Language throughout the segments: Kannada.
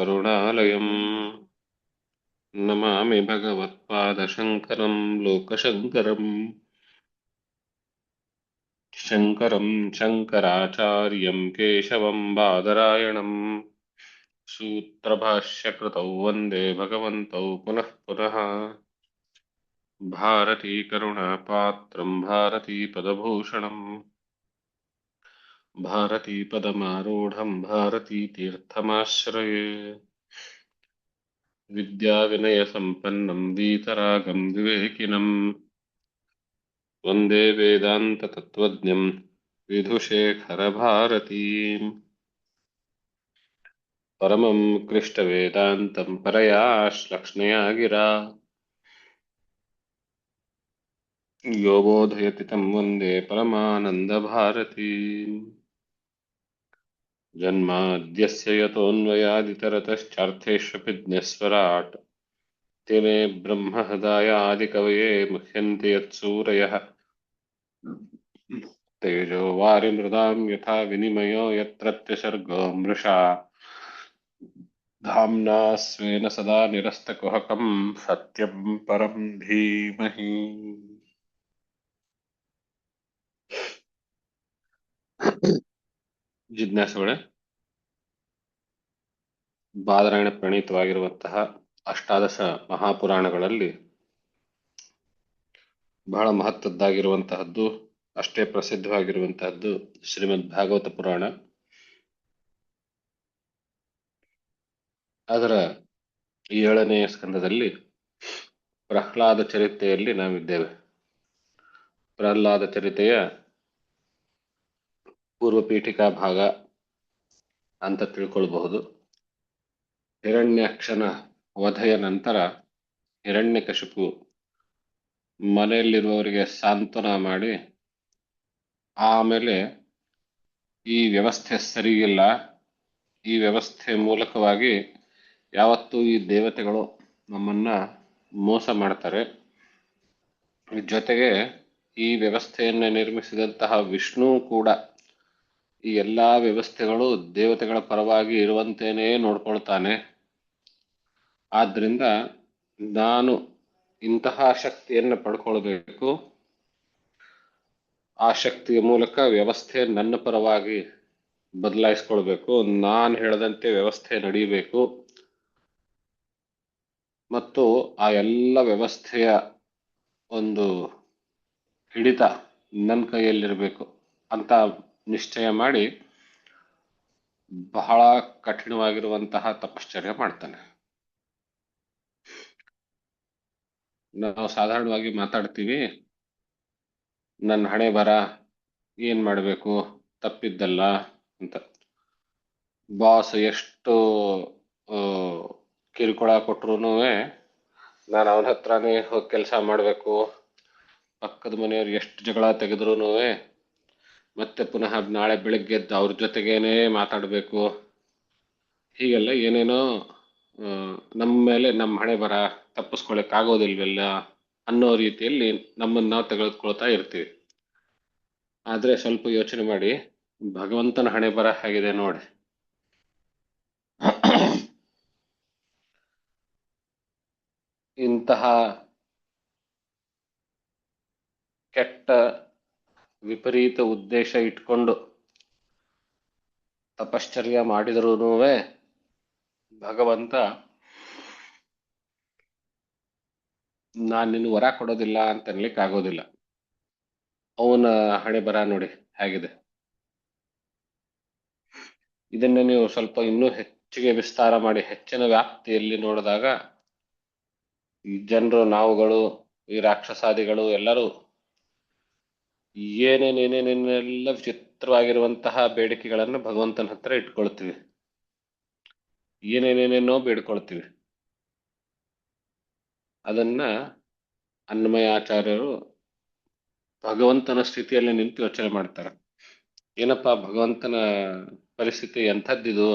करुणालयम् नमामि भगवत्पादशङ्करं लोकशङ्करम् शङ्करं शङ्कराचार्यं केशवं बादरायणम् सूत्रभाष्यकृतौ वन्दे भगवन्तौ पुनः पुनः भारतीकरुणापात्रं भारतीपदभूषणम् भारतीपदमारूढं भारतीतीर्थमाश्रये विद्याविनयसम्पन्नं वीतरागं विवेकिनं वन्दे वेदान्ततत्त्वज्ञं विधुशेखरभारतीम् परमं क्लिष्टवेदान्तं परया श्लक्ष्णया गिरा यो बोधयति तं वन्दे परमानन्दभारतीम् जन्माद्यस्य यतोऽन्वयादितरतश्चार्थेष्वभिज्ञस्वराट् तेने ब्रह्महृदायादिकवये मुह्यन्ति यत्सूरयः तेजो वारिमृदां यथा विनिमयो यत्र त्रिसर्गो मृषा धाम्ना स्वेन सदा निरस्तकुहकं सत्यं परं धीमहि ಜಿಜ್ಞಾಸುಗಳೇ, ಬಾದರಾಯಣ ಪ್ರಣೀತವಾಗಿರುವಂತಹ ಅಷ್ಟಾದಶ ಮಹಾಪುರಾಣಗಳಲ್ಲಿ ಬಹಳ ಮಹತ್ವದ್ದಾಗಿರುವಂತಹದ್ದು, ಅಷ್ಟೇ ಪ್ರಸಿದ್ಧವಾಗಿರುವಂತಹದ್ದು ಶ್ರೀಮದ್ ಭಾಗವತ ಪುರಾಣ. ಅದರ 7ನೆಯ ಸ್ಕಂದದಲ್ಲಿ ಪ್ರಹ್ಲಾದ ಚರಿತೆಯಲ್ಲಿ ನಾವಿದ್ದೇವೆ. ಪ್ರಹ್ಲಾದ ಚರಿತೆಯ ಪೂರ್ವಪೀಠಿಕಾ ಭಾಗ ಅಂತ ತಿಳ್ಕೊಳ್ಬಹುದು. ಹಿರಣ್ಯಾಕ್ಷನ ವಧೆಯ ನಂತರ ಹಿರಣ್ಯಕಶಿಪು ಮನೆಯಲ್ಲಿರುವವರಿಗೆ ಸಾಂತ್ವನ ಮಾಡಿ ಆಮೇಲೆ ಈ ವ್ಯವಸ್ಥೆ ಸರಿಯಿಲ್ಲ, ಈ ವ್ಯವಸ್ಥೆ ಮೂಲಕವಾಗಿ ಯಾವತ್ತೂ ಈ ದೇವತೆಗಳು ನಮ್ಮನ್ನ ಮೋಸ ಮಾಡ್ತಾರೆ, ಜೊತೆಗೆ ಈ ವ್ಯವಸ್ಥೆಯನ್ನು ನಿರ್ಮಿಸಿದಂತಹ ವಿಷ್ಣು ಕೂಡ ಈ ಎಲ್ಲಾ ವ್ಯವಸ್ಥೆಗಳು ದೇವತೆಗಳ ಪರವಾಗಿ ಇರುವಂತೇನೇ ನೋಡ್ಕೊಳ್ತಾನೆ. ಆದ್ರಿಂದ ನಾನು ಇಂತಹ ಶಕ್ತಿಯನ್ನು ಪಡ್ಕೊಳ್ಬೇಕು, ಆ ಶಕ್ತಿಯ ಮೂಲಕ ವ್ಯವಸ್ಥೆ ನನ್ನ ಪರವಾಗಿ ಬದಲಾಯಿಸ್ಕೊಳ್ಬೇಕು, ನಾನು ಹೇಳದಂತೆ ವ್ಯವಸ್ಥೆ ನಡೀಬೇಕು ಮತ್ತು ಆ ಎಲ್ಲ ವ್ಯವಸ್ಥೆಯ ಒಂದು ಹಿಡಿತ ನನ್ನ ಕೈಯಲ್ಲಿರಬೇಕು ಅಂತ ನಿಶ್ಚಯ ಮಾಡಿ ಬಹಳ ಕಠಿಣವಾಗಿರುವಂತಹ ತಪಶ್ಚರ್ಯ ಮಾಡ್ತಾನೆ. ನಾವು ಸಾಧಾರಣವಾಗಿ ಮಾತಾಡ್ತೀವಿ, ನನ್ನ ಹಣೆ ಬರ ಏನ್ ಮಾಡಬೇಕು, ತಪ್ಪಿದ್ದಲ್ಲ ಅಂತ. ಬಾಸ್ ಎಷ್ಟು ಕಿರುಕುಳ ಕೊಟ್ರು ನಾನು ಅವನ ಹತ್ರನೇ ಹೋಗಿ ಕೆಲಸ ಮಾಡಬೇಕು, ಪಕ್ಕದ ಮನೆಯವ್ರು ಎಷ್ಟು ಜಗಳ ತೆಗೆದ್ರು ಮತ್ತೆ ಪುನಃ ನಾಳೆ ಬೆಳಗ್ಗೆ ಎದ್ದು ಅವ್ರ ಜೊತೆಗೇನೆ ಮಾತಾಡಬೇಕು, ಹೀಗೆಲ್ಲ ಏನೇನೋ ನಮ್ಮ ಮೇಲೆ ನಮ್ಮ ಹಣೆ ಬರ ತಪ್ಪಿಸ್ಕೊಳಕ್ ಆಗೋದಿಲ್ವಲ್ಲ ಅನ್ನೋ ರೀತಿಯಲ್ಲಿ ನಮ್ಮನ್ನು ನಾವು ತೆಗೆದುಕೊಳ್ತಾ ಇರ್ತೀವಿ. ಆದ್ರೆ ಸ್ವಲ್ಪ ಯೋಚನೆ ಮಾಡಿ, ಭಗವಂತನ ಹಣೆ ಬರ ಹೇಗಿದೆ ನೋಡಿ. ಇಂತಹ ಕೆಟ್ಟ ವಿಪರೀತ ಉದ್ದೇಶ ಇಟ್ಕೊಂಡು ತಪಶ್ಚರ್ಯ ಮಾಡಿದರೂ ಭಗವಂತ ನಾನು ನಿನ್ನ ವರ ಕೊಡೋದಿಲ್ಲ ಅಂತ ಅನ್ಲಿಕ್ಕೆ ಆಗೋದಿಲ್ಲ. ಅವನ ಹಣೆ ಬರ ನೋಡಿ ಹೇಗಿದೆ. ಇದನ್ನ ನೀವು ಸ್ವಲ್ಪ ಇನ್ನೂ ಹೆಚ್ಚಿಗೆ ವಿಸ್ತಾರ ಮಾಡಿ ಹೆಚ್ಚಿನ ವ್ಯಾಪ್ತಿಯಲ್ಲಿ ನೋಡಿದಾಗ ಈ ಜನರು, ನಾವುಗಳು, ಈ ರಾಕ್ಷಸಾದಿಗಳು ಎಲ್ಲರೂ ಏನೇನೇನೇನೆಲ್ಲ ವಿಚಿತ್ರವಾಗಿರುವಂತಹ ಬೇಡಿಕೆಗಳನ್ನು ಭಗವಂತನ ಹತ್ರ ಇಟ್ಕೊಳ್ತೀವಿ, ಏನೇನೇನೇನೋ ಬೇಡ್ಕೊಳ್ತೀವಿ. ಅದನ್ನ ಅನ್ನಮಯ ಆಚಾರ್ಯರು ಭಗವಂತನ ಸ್ಥಿತಿಯಲ್ಲಿ ನಿಂತು ಯೋಚನೆ ಮಾಡ್ತಾರೆ. ಏನಪ್ಪಾ ಭಗವಂತನ ಪರಿಸ್ಥಿತಿ ಎಂಥದ್ದಿದು,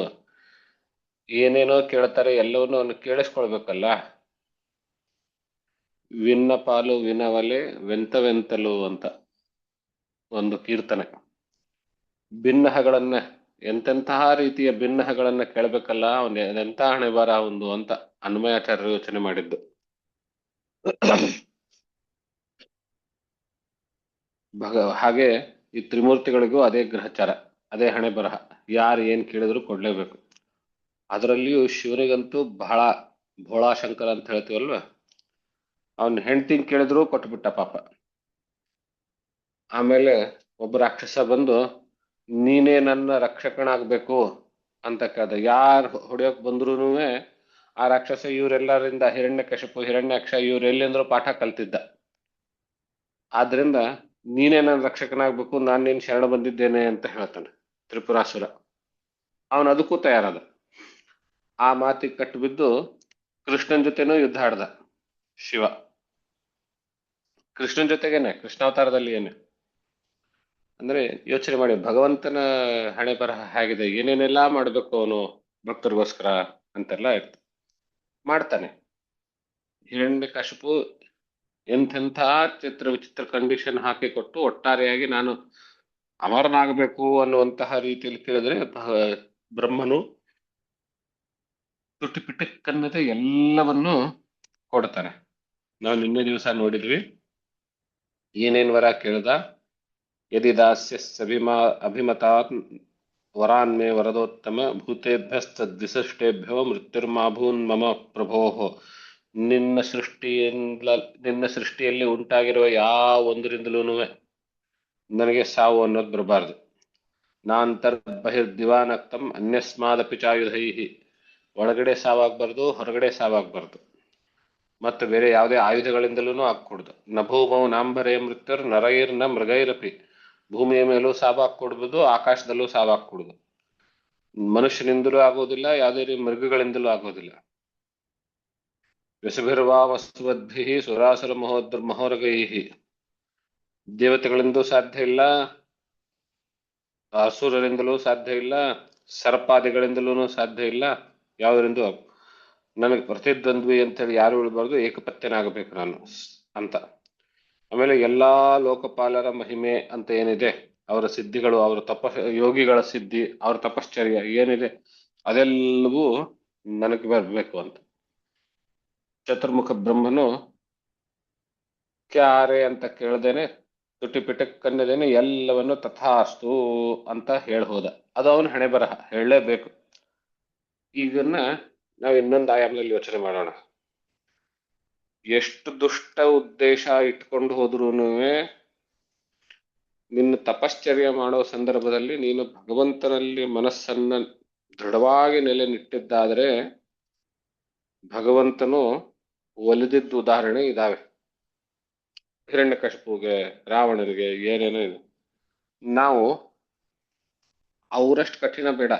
ಏನೇನೋ ಕೇಳ್ತಾರೆ, ಎಲ್ಲವನ್ನೂ ಅವನು ಕೇಳಿಸ್ಕೊಳ್ಬೇಕಲ್ಲ. ವಿನ್ನ ಪಾಲು ವಿನವಲೆ ವೆಂತವೆಂತಲು ಅಂತ ಒಂದು ಕೀರ್ತನೆ. ಭಿನ್ನಹಗಳನ್ನ ಎಂತೆಂತಹ ರೀತಿಯ ಭಿನ್ನಹಗಳನ್ನ ಕೇಳಬೇಕಲ್ಲ, ಅವನ್ ಎಂತ ಹಣೆ ಬರ ಒಂದು ಅಂತ ಅನ್ವಯಾಚಾರ್ಯರು ಯೋಚನೆ ಮಾಡಿದ್ದು. ಹಾಗೆ ಈ ತ್ರಿಮೂರ್ತಿಗಳಿಗೂ ಅದೇ ಗ್ರಹಚಾರ, ಅದೇ ಹಣೆ ಬರಹ. ಯಾರು ಏನ್ ಕೇಳಿದ್ರು ಕೊಡ್ಲೇಬೇಕು. ಅದರಲ್ಲಿಯೂ ಶಿವನಿಗಂತೂ ಬಹಳ ಭೋಳಾಶಂಕರ ಅಂತ ಹೇಳ್ತೀವಲ್ವ, ಅವನ್ ಹೆಂಡ್ತಿನ್ ಕೇಳಿದ್ರು ಕೊಟ್ಬಿಟ್ಟ ಪಾಪ. ಆಮೇಲೆ ಒಬ್ಬ ರಾಕ್ಷಸ ಬಂದು ನೀನೇ ನನ್ನ ರಕ್ಷಕನಾಗ್ಬೇಕು ಅಂತ ಕೇಳ್ದ. ಯಾರು ಹೊಡೆಯೋಕ್ ಬಂದ್ರೂ ಆ ರಾಕ್ಷಸ ಇವರೆಲ್ಲರಿಂದ ಹಿರಣ್ಯಕಶಿಪು, ಹಿರಣ್ಯಾಕ್ಷ ಎಲ್ಲಿಂದ್ರೂ ಪಾಠ ಕಲ್ತಿದ್ದ. ಆದ್ರಿಂದ ನೀನೇ ನನ್ನ ರಕ್ಷಕನಾಗ್ಬೇಕು, ನಾನ್ ನೀನ್ ಶರಣ ಬಂದಿದ್ದೇನೆ ಅಂತ ಹೇಳ್ತಾನೆ ತ್ರಿಪುರಾಸುರ. ಅವನು ಅದಕ್ಕೂ ತಯಾರಾದ. ಆ ಮಾತಿಗೆ ಕಟ್ಟು ಬಿದ್ದು ಕೃಷ್ಣನ್ ಜೊತೆನೂ ಯುದ್ಧ ಆಡ್ದ ಶಿವ. ಕೃಷ್ಣನ್ ಜೊತೆಗೇನೆ, ಕೃಷ್ಣಾವತಾರದಲ್ಲಿ ಏನೆ ಅಂದ್ರೆ ಯೋಚನೆ ಮಾಡಿ, ಭಗವಂತನ ಹಣೆ ಬರಹ ಹೇಗಿದೆ, ಏನೇನೆಲ್ಲಾ ಮಾಡ್ಬೇಕು ಅವನು ಭಕ್ತರಿಗೋಸ್ಕರ ಅಂತೆಲ್ಲ ಇರ್ತ ಮಾಡ್ತಾನೆ. ಹಿರಣ್ಯಕಶಿಪು ಎಂಥೆಂಥ ಚಿತ್ರ ವಿಚಿತ್ರ ಕಂಡೀಷನ್ ಹಾಕಿ ಕೊಟ್ಟು ಒಟ್ಟಾರೆಯಾಗಿ ನಾನು ಅಮರನಾಗಬೇಕು ಅನ್ನುವಂತಹ ರೀತಿಯಲ್ಲಿ ಕೇಳಿದ್ರೆ ಬ್ರಹ್ಮನು ತುಟಿ ಪಿಟಕ್ಕನ್ನದೆ ಎಲ್ಲವನ್ನೂ ಕೊಡ್ತಾನೆ. ನಾವು ನಿನ್ನೆ ದಿವಸ ನೋಡಿದ್ವಿ, ಏನೇನ್ ವರ ಕೇಳ್ದ. ಯದಿ ದಾಸ್ಯ ಅಭಿಮತಾತ್ ವರಾನ್ಮೇ ವರದೋತ್ತಮ ಭೂತೇಭ್ಯಸ್ತದ್ವಿಶಿಷ್ಟೇಭ್ಯೋ ಮೃತ್ಯುರ್ಮಾಭೂನ್ ಮಮ ಪ್ರಭೋ. ನಿನ್ನ ಸೃಷ್ಟಿಯಲ್ಲಿ ಉಂಟಾಗಿರುವ ಯಾವ ಒಂದರಿಂದಲೂ ನನಗೆ ಸಾವು ಅನ್ನೋದು ಬರಬಾರ್ದು. ನಾಂತರ್ ಬಹಿರ್ದಿವಾನಕ್ತಂ ಅನ್ಯಸ್ಮಾದಪಿ ಚಾಯುಧೈಹಿ, ಒಳಗಡೆ ಸಾವಾಗ್ಬಾರ್ದು, ಹೊರಗಡೆ ಸಾವಾಗ್ಬಾರ್ದು, ಮತ್ತು ಬೇರೆ ಯಾವುದೇ ಆಯುಧಗಳಿಂದಲೂ ಆಗ್ಕೊಡ್ದು. ನಭೂಮೌ ನಾಂಬರೇ ಮೃತ್ಯುರ್ ನರೈರ್ನ ಮೃಗೈರಪಿ, ಭೂಮಿಯ ಮೇಲೂ ಸಾವಾಗ್ಕೊಡ್ಬೋದು, ಆಕಾಶದಲ್ಲೂ ಸಾವಾಗ್ಕೊಡ್ದು. ಮನುಷ್ಯನಿಂದಲೂ ಆಗೋದಿಲ್ಲ, ಯಾವುದೇ ಮೃಗಗಳಿಂದಲೂ ಆಗೋದಿಲ್ಲ. ವ್ಯಸಭಿರ್ವಾ ವಸ್ತುವದ್ಭಿ ಸುರಾಸುರ ಮಹೋರಗೈಹಿ, ದೇವತೆಗಳಿಂದಲೂ ಸಾಧ್ಯ ಇಲ್ಲ, ಅಸುರರಿಂದಲೂ ಸಾಧ್ಯ ಇಲ್ಲ, ಸರ್ಪಾದಿಗಳಿಂದಲೂ ಸಾಧ್ಯ ಇಲ್ಲ, ಯಾವುದರಿಂದ ನನಗೆ ಪ್ರತಿದ್ವಂದ್ವಿ ಅಂತೇಳಿ ಯಾರು ಹೇಳ್ಬಾರ್ದು, ಏಕಪತ್ಯನಾಗಬೇಕು ನಾನು ಅಂತ. ಆಮೇಲೆ ಎಲ್ಲಾ ಲೋಕಪಾಲರ ಮಹಿಮೆ ಅಂತ ಏನಿದೆ, ಅವರ ಸಿದ್ಧಿಗಳು, ಅವರ ಯೋಗಿಗಳ ಸಿದ್ಧಿ, ಅವರ ತಪಶ್ಚರ್ಯ ಏನಿದೆ ಅದೆಲ್ಲವೂ ನನಗೆ ಬರಬೇಕು ಅಂತ. ಚತುರ್ಮುಖ ಬ್ರಹ್ಮನು ಕ್ಯಾರೆ ಅಂತ ಕೇಳ್ದೇನೆ, ತುಟಿ ಪಿಟಕ್ಕನ್ನದೇನೆ ಎಲ್ಲವನ್ನು ತಥಾಸ್ತು ಅಂತ ಹೋದ. ಅದು ಅವನು ಹಣೆ ಬರಹ, ಹೇಳಲೇಬೇಕು. ಈಗನ್ನ ನಾವು ಇನ್ನೊಂದು ಆಯಾಮದಲ್ಲಿ ಯೋಚನೆ ಮಾಡೋಣ. ಎಷ್ಟು ದುಷ್ಟ ಉದ್ದೇಶ ಇಟ್ಕೊಂಡು ಹೋದ್ರೂ ನಿನ್ನ ತಪಶ್ಚರ್ಯ ಮಾಡೋ ಸಂದರ್ಭದಲ್ಲಿ ನೀನು ಭಗವಂತನಲ್ಲಿ ಮನಸ್ಸನ್ನ ದೃಢವಾಗಿ ನೆಲೆ ನಿಟ್ಟಿದ್ದಾದ್ರೆ ಭಗವಂತನು ಒಲಿದಿದ್ದ ಉದಾಹರಣೆ ಇದಾವೆ. ಹಿರಣ್ಯಕಶಿಪುಗೆ, ರಾವಣರಿಗೆ, ಏನೇನೋ ಇದೆ. ನಾವು ಅವರಷ್ಟು ಕಠಿಣ ಬೇಡ,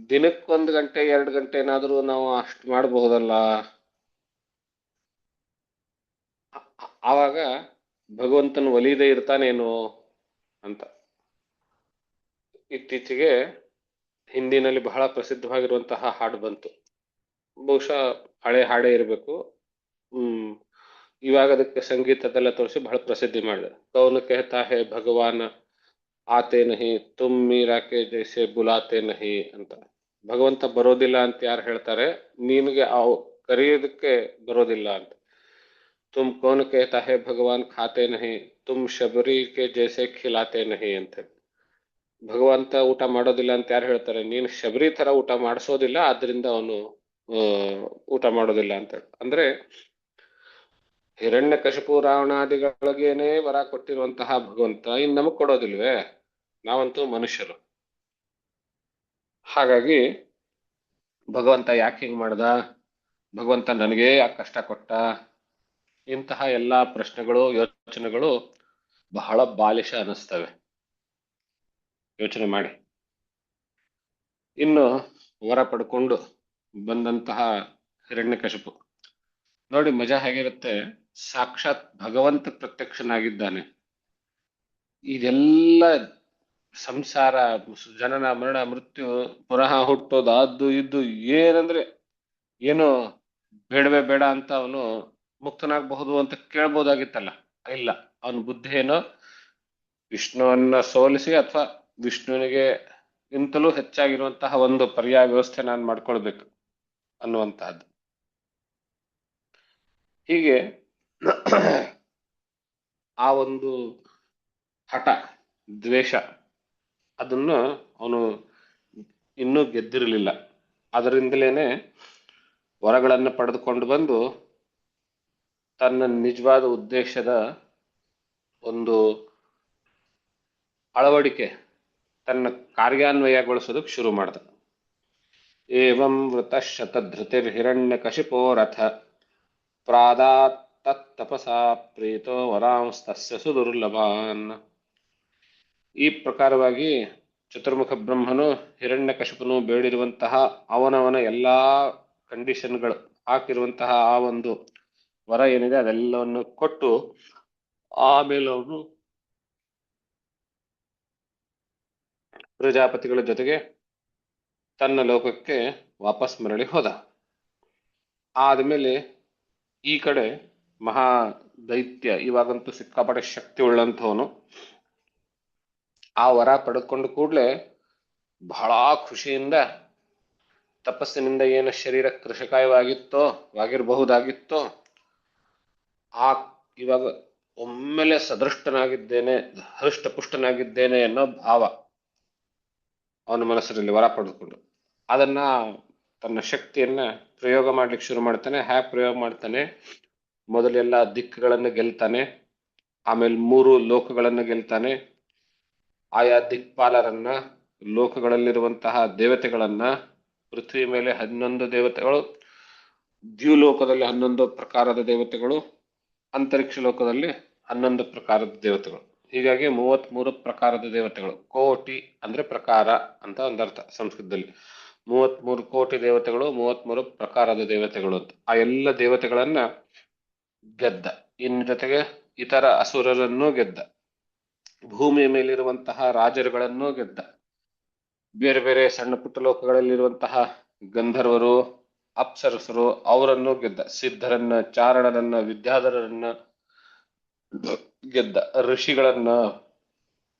ದಿನಕ್ಕೊಂದು ಗಂಟೆ 2 ಗಂಟೆ ಏನಾದ್ರೂ ನಾವು ಅಷ್ಟು ಮಾಡಬಹುದಲ್ಲ. ಆವಾಗ ಭಗವಂತನ ಒಲಿಯದೇ ಇರ್ತಾನೇನು ಅಂತ. ಇತ್ತೀಚೆಗೆ ಹಿಂದಿನಲ್ಲಿ ಬಹಳ ಪ್ರಸಿದ್ಧವಾಗಿರುವಂತಹ ಹಾಡು ಬಂತು, ಬಹುಶಃ ಹಳೆ ಹಾಡೇ ಇರಬೇಕು. ಇವಾಗ ಅದಕ್ಕೆ ಸಂಗೀತದೆಲ್ಲ ತೋರಿಸಿ ಬಹಳ ಪ್ರಸಿದ್ಧಿ ಮಾಡಿದೆ. ಕೌನ್ ಕೇಹತಾ ಹೇ ಭಗವಾನ್ ಆತೆ ನಹಿ ತುಮ್ ಮೀರಾ ಕೆ ಜೈಸೆ ಬುಲಾತೆ ನಹಿ ಅಂತ. ಭಗವಂತ ಬರೋದಿಲ್ಲ ಅಂತ ಯಾರು ಹೇಳ್ತಾರೆ, ನಿನಗೆ ಕರೆಯೋದಕ್ಕೆ ಬರೋದಿಲ್ಲ ಅಂತ. ತುಮ್ ಕೌನ್ ಕೇಹತಾ ಹೇ ಭಗವಾನ್ ಖಾತೆ ನಹಿ ತುಮ್ ಶಬರಿ ಕೆ ಜೈಸೆ ಖಿಲಾತೆ ನಹಿ ಅಂತ. ಭಗವಂತ ಊಟ ಮಾಡೋದಿಲ್ಲ ಅಂತ ಯಾರು ಹೇಳ್ತಾರೆ, ನೀನು ಶಬರಿ ತರ ಊಟ ಮಾಡಿಸೋದಿಲ್ಲ, ಆದ್ರಿಂದ ಅವನು ಊಟ ಮಾಡೋದಿಲ್ಲ ಅಂತ. ಅಂದ್ರೆ ಹಿರಣ್ಯಕಶಿಪು ರಾವಣಾದಿಗಳಿಗೇನೆ ವರ ಕೊಟ್ಟಿರುವಂತಹ ಭಗವಂತ ಇನ್ನು ನಮಗ್ ಕೊಡೋದಿಲ್ವೇ? ನಾವಂತೂ ಮನುಷ್ಯರು. ಹಾಗಾಗಿ ಭಗವಂತ ಯಾಕೆ ಹಿಂಗ್ ಮಾಡ್ದ, ಭಗವಂತ ನನಗೇ ಯಾಕೆ ಕಷ್ಟ ಕೊಟ್ಟ, ಇಂತಹ ಎಲ್ಲಾ ಪ್ರಶ್ನೆಗಳು, ಯೋಚನೆಗಳು ಬಹಳ ಬಾಲಿಶ ಅನಿಸ್ತವೆ. ಯೋಚನೆ ಮಾಡಿ. ಇನ್ನು ವರ ಪಡ್ಕೊಂಡು ಬಂದಂತಹ ಹಿರಣ್ಯಕಶಿಪು ನೋಡಿ ಮಜಾ ಹೇಗಿರುತ್ತೆ. ಸಾಕ್ಷಾತ್ ಭಗವಂತ ಪ್ರತ್ಯಕ್ಷನಾಗಿದ್ದಾನೆ. ಇದೆಲ್ಲ ಸಂಸಾರ, ಜನನ ಮರಣ ಮೃತ್ಯು, ಪುನಃ ಹುಟ್ಟೋದು, ಅದು ಇದ್ದು ಏನಂದ್ರೆ ಏನು ಬೇಡವೇ ಬೇಡ ಅಂತ ಅವನು ಮುಕ್ತನಾಗಬಹುದು ಅಂತ ಕೇಳ್ಬೋದಾಗಿತ್ತಲ್ಲ. ಇಲ್ಲ, ಅವನ ಬುದ್ಧಿ ಏನೋ ವಿಷ್ಣುವನ್ನ ಸೋಲಿಸಿ ಅಥವಾ ವಿಷ್ಣುವಿನಿಗೆ ಇಂತಲೂ ಹೆಚ್ಚಾಗಿರುವಂತಹ ಒಂದು ಪರ್ಯಾಯ ವ್ಯವಸ್ಥೆ ನಾನು ಮಾಡ್ಕೊಳ್ಬೇಕು ಅನ್ನುವಂತಹದ್ದು. ಹೀಗೆ ಆ ಒಂದು ಹಠ, ದ್ವೇಷ ಅದನ್ನು ಅವನು ಇನ್ನೂ ಗೆದ್ದಿರಲಿಲ್ಲ. ಅದರಿಂದಲೇನೆ ವರಗಳನ್ನು ಪಡೆದುಕೊಂಡು ಬಂದು ತನ್ನ ನಿಜವಾದ ಉದ್ದೇಶದ ಒಂದು ಅಳವಡಿಕೆ, ತನ್ನ ಕಾರ್ಯಾನ್ವಯಗೊಳಿಸೋದಕ್ಕೆ ಶುರು ಮಾಡ್ದ. ಏವಂ ವೃತ ಶತಧೃತಿರ್ಹಿರಣ್ಯಕಶಿಪೋ ರಥ ಪ್ರಾದಾತ್ ತತ್ತಪಸಾ ಪ್ರೀತೋ ವರಾಂಸ್ತಸ್ಯ ಸುದುರ್ಲಭಾನ್. ಈ ಪ್ರಕಾರವಾಗಿ ಚತುರ್ಮುಖ ಬ್ರಹ್ಮನು ಹಿರಣ್ಯಕಶಿಪನು ಬೇಡಿರುವಂತಹ ಅವನವನ ಎಲ್ಲಾ ಕಂಡೀಷನ್ಗಳು ಹಾಕಿರುವಂತಹ ಆ ಒಂದು ವರ ಏನಿದೆ ಅದೆಲ್ಲವನ್ನು ಕೊಟ್ಟು ಆಮೇಲೆ ಅವನು ಪ್ರಜಾಪತಿಗಳ ಜೊತೆಗೆ ತನ್ನ ಲೋಕಕ್ಕೆ ವಾಪಸ್ ಮರಳಿ ಹೋದ. ಆದ್ಮೇಲೆ ಈ ಕಡೆ ಮಹಾ ದೈತ್ಯ, ಇವಾಗಂತೂ ಸಿಕ್ಕಾಪಟ್ಟೆ ಶಕ್ತಿ ಉಳ್ಳಂಥವನು, ಆ ವರ ಪಡೆದುಕೊಂಡು ಕೂಡಲೇ ಬಹಳ ಖುಷಿಯಿಂದ ತಪಸ್ಸಿನಿಂದ ಏನು ಶರೀರ ಕೃಶಕಾಯವಾಗಿತ್ತೋ ಆ ಇವಾಗ ಒಮ್ಮೆಲೆ ಸದೃಷ್ಟನಾಗಿದ್ದೇನೆ, ಹೃಷ್ಟಪುಷ್ಟನಾಗಿದ್ದೇನೆ ಅನ್ನೋ ಭಾವ ಅವನ ಮನಸ್ಸಿನಲ್ಲಿ ವರ ಪಡೆದುಕೊಂಡು ಅದನ್ನ ತನ್ನ ಶಕ್ತಿಯನ್ನ ಪ್ರಯೋಗ ಮಾಡ್ಲಿಕ್ಕೆ ಶುರು ಮಾಡ್ತಾನೆ. ಹ್ಯಾಕ್ ಪ್ರಯೋಗ ಮಾಡ್ತಾನೆ? ಮೊದಲೆಲ್ಲ ದಿಕ್ಕುಗಳನ್ನು ಗೆಲ್ತಾನೆ, ಆಮೇಲೆ 3 ಲೋಕಗಳನ್ನು ಗೆಲ್ತಾನೆ, ಆಯಾ ದಿಕ್ಪಾಲರನ್ನ, ಲೋಕಗಳಲ್ಲಿರುವಂತಹ ದೇವತೆಗಳನ್ನ, ಪೃಥ್ವಿ ಮೇಲೆ 11 ದೇವತೆಗಳು, ದ್ಯುಲೋಕದಲ್ಲಿ 11 ಪ್ರಕಾರದ ದೇವತೆಗಳು, ಅಂತರಿಕ್ಷ ಲೋಕದಲ್ಲಿ 11 ಪ್ರಕಾರದ ದೇವತೆಗಳು. ಹೀಗಾಗಿ 33 ಪ್ರಕಾರದ ದೇವತೆಗಳು. ಕೋಟಿ ಅಂದ್ರೆ ಪ್ರಕಾರ ಅಂತ ಒಂದರ್ಥ ಸಂಸ್ಕೃತದಲ್ಲಿ. 33 ಕೋಟಿ ದೇವತೆಗಳು, 33 ಪ್ರಕಾರದ ದೇವತೆಗಳು ಅಂತ. ಆ ಎಲ್ಲ ದೇವತೆಗಳನ್ನ ಗೆದ್ದ. ಇನ್ನು ಜೊತೆಗೆ ಇತರ ಅಸುರರನ್ನೂ ಗೆದ್ದ, ಭೂಮಿಯ ಮೇಲಿರುವಂತಹ ರಾಜರುಗಳನ್ನೂ ಗೆದ್ದ, ಬೇರೆ ಬೇರೆ ಸಣ್ಣ ಪುಟ್ಟ ಲೋಕಗಳಲ್ಲಿರುವಂತಹ ಗಂಧರ್ವರು, ಅಪ್ಸರಸರು ಅವರನ್ನು ಗೆದ್ದ, ಸಿದ್ಧರನ್ನ, ಚಾರಣರನ್ನ, ವಿದ್ಯಾಧರರನ್ನ ಗೆದ್ದ, ಋಷಿಗಳನ್ನ,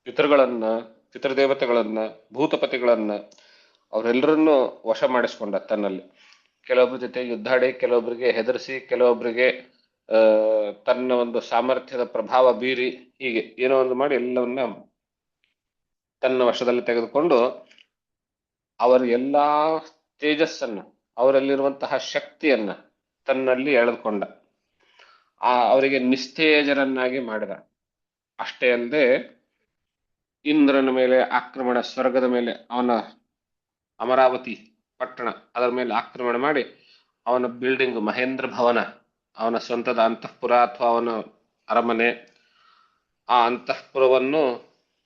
ಪಿತೃಗಳನ್ನ, ಪಿತೃದೇವತೆಗಳನ್ನ, ಭೂತಪತಿಗಳನ್ನ ಅವರೆಲ್ಲರನ್ನು ವಶ ಮಾಡಿಸ್ಕೊಂಡ ತನ್ನಲ್ಲಿ. ಕೆಲವೊಬ್ಬರ ಜೊತೆ ಯುದ್ಧಾಡಿ, ಕೆಲವೊಬ್ಬರಿಗೆ ಹೆದರಿಸಿ, ಕೆಲವೊಬ್ಬರಿಗೆ ತನ್ನ ಒಂದು ಸಾಮರ್ಥ್ಯದ ಪ್ರಭಾವ ಬೀರಿ, ಹೀಗೆ ಏನೋ ಒಂದು ಮಾಡಿ ಎಲ್ಲವನ್ನ ತನ್ನ ವಶದಲ್ಲಿ ತೆಗೆದುಕೊಂಡು ಅವರ ಎಲ್ಲಾ ತೇಜಸ್ಸನ್ನ, ಅವರಲ್ಲಿರುವಂತಹ ಶಕ್ತಿಯನ್ನ ತನ್ನಲ್ಲಿ ಎಳೆದುಕೊಂಡ. ಅವರಿಗೆ ನಿಸ್ತೇಜರನ್ನಾಗಿ ಮಾಡಿದ. ಅಷ್ಟೇ ಅಲ್ಲದೆ ಇಂದ್ರನ ಮೇಲೆ ಆಕ್ರಮಣ, ಸ್ವರ್ಗದ ಮೇಲೆ, ಅವನ ಅಮರಾವತಿ ಪಟ್ಟಣ ಅದರ ಮೇಲೆ ಆಕ್ರಮಣ ಮಾಡಿ ಅವನ ಬಿಲ್ಡಿಂಗ್ ಮಹೇಂದ್ರ ಭವನ, ಅವನ ಸ್ವಂತದ ಅಂತಃಪುರ ಅಥವಾ ಅವನ ಅರಮನೆ, ಆ ಅಂತಃಪುರವನ್ನು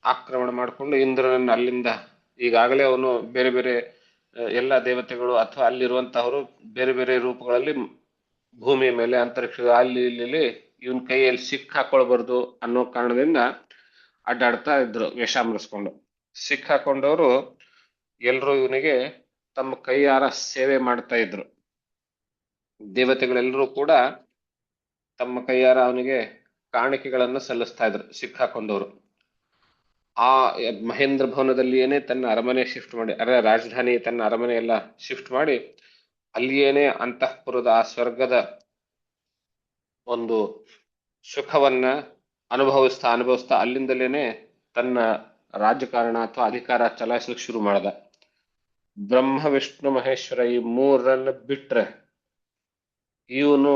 ಆಕ್ರಮಣ ಮಾಡಿಕೊಂಡು ಇಂದ್ರನನ್ನು ಅಲ್ಲಿಂದ, ಈಗಾಗಲೇ ಅವನು ಬೇರೆ ಬೇರೆ ಎಲ್ಲ ದೇವತೆಗಳು ಅಥವಾ ಅಲ್ಲಿರುವಂತಹವರು ಬೇರೆ ಬೇರೆ ರೂಪಗಳಲ್ಲಿ ಭೂಮಿಯ ಮೇಲೆ, ಅಂತರಿಕ್ಷ ಅಲ್ಲಿ ಇಲ್ಲಿ ಇವನ್ ಕೈಯಲ್ಲಿ ಸಿಕ್ಕಾಕೊಳ್ಬಾರ್ದು ಅನ್ನೋ ಕಾರಣದಿಂದ ಅಡ್ಡಾಡ್ತಾ ಇದ್ರು ವೇಷಾಮರಿಸ್ಕೊಂಡು. ಸಿಕ್ಕಾಕೊಂಡವರು ಎಲ್ರೂ ಇವನಿಗೆ ತಮ್ಮ ಕೈಯಾರ ಸೇವೆ ಮಾಡ್ತಾ ಇದ್ರು. ದೇವತೆಗಳೆಲ್ಲರೂ ಕೂಡ ತಮ್ಮ ಕೈಯಾರ ಅವನಿಗೆ ಕಾಣಿಕೆಗಳನ್ನು ಸಲ್ಲಿಸ್ತಾ ಇದ್ರು ಸಿಕ್ಕಾಕೊಂಡವರು. ಆ ಮಹೇಂದ್ರ ಭವನದಲ್ಲಿಯೇನೆ ತನ್ನ ಅರಮನೆ ಶಿಫ್ಟ್ ಮಾಡಿ, ರಾಜಧಾನಿ ತನ್ನ ಅರಮನೆ ಎಲ್ಲ ಶಿಫ್ಟ್ ಮಾಡಿ ಅಲ್ಲಿಯೇನೆ ಅಂತಃಪುರದ ಆ ಸ್ವರ್ಗದ ಒಂದು ಸುಖವನ್ನ ಅನುಭವಿಸ್ತಾ ಅಲ್ಲಿಂದಲೇನೆ ತನ್ನ ರಾಜಕಾರಣ ಅಥವಾ ಅಧಿಕಾರ ಚಲಾಯಿಸಲಿಕ್ಕೆ ಶುರು ಮಾಡ್ದ. ಬ್ರಹ್ಮ ವಿಷ್ಣು ಮಹೇಶ್ವರ ಈ 3ರನ್ನ ಬಿಟ್ರೆ ಇವನು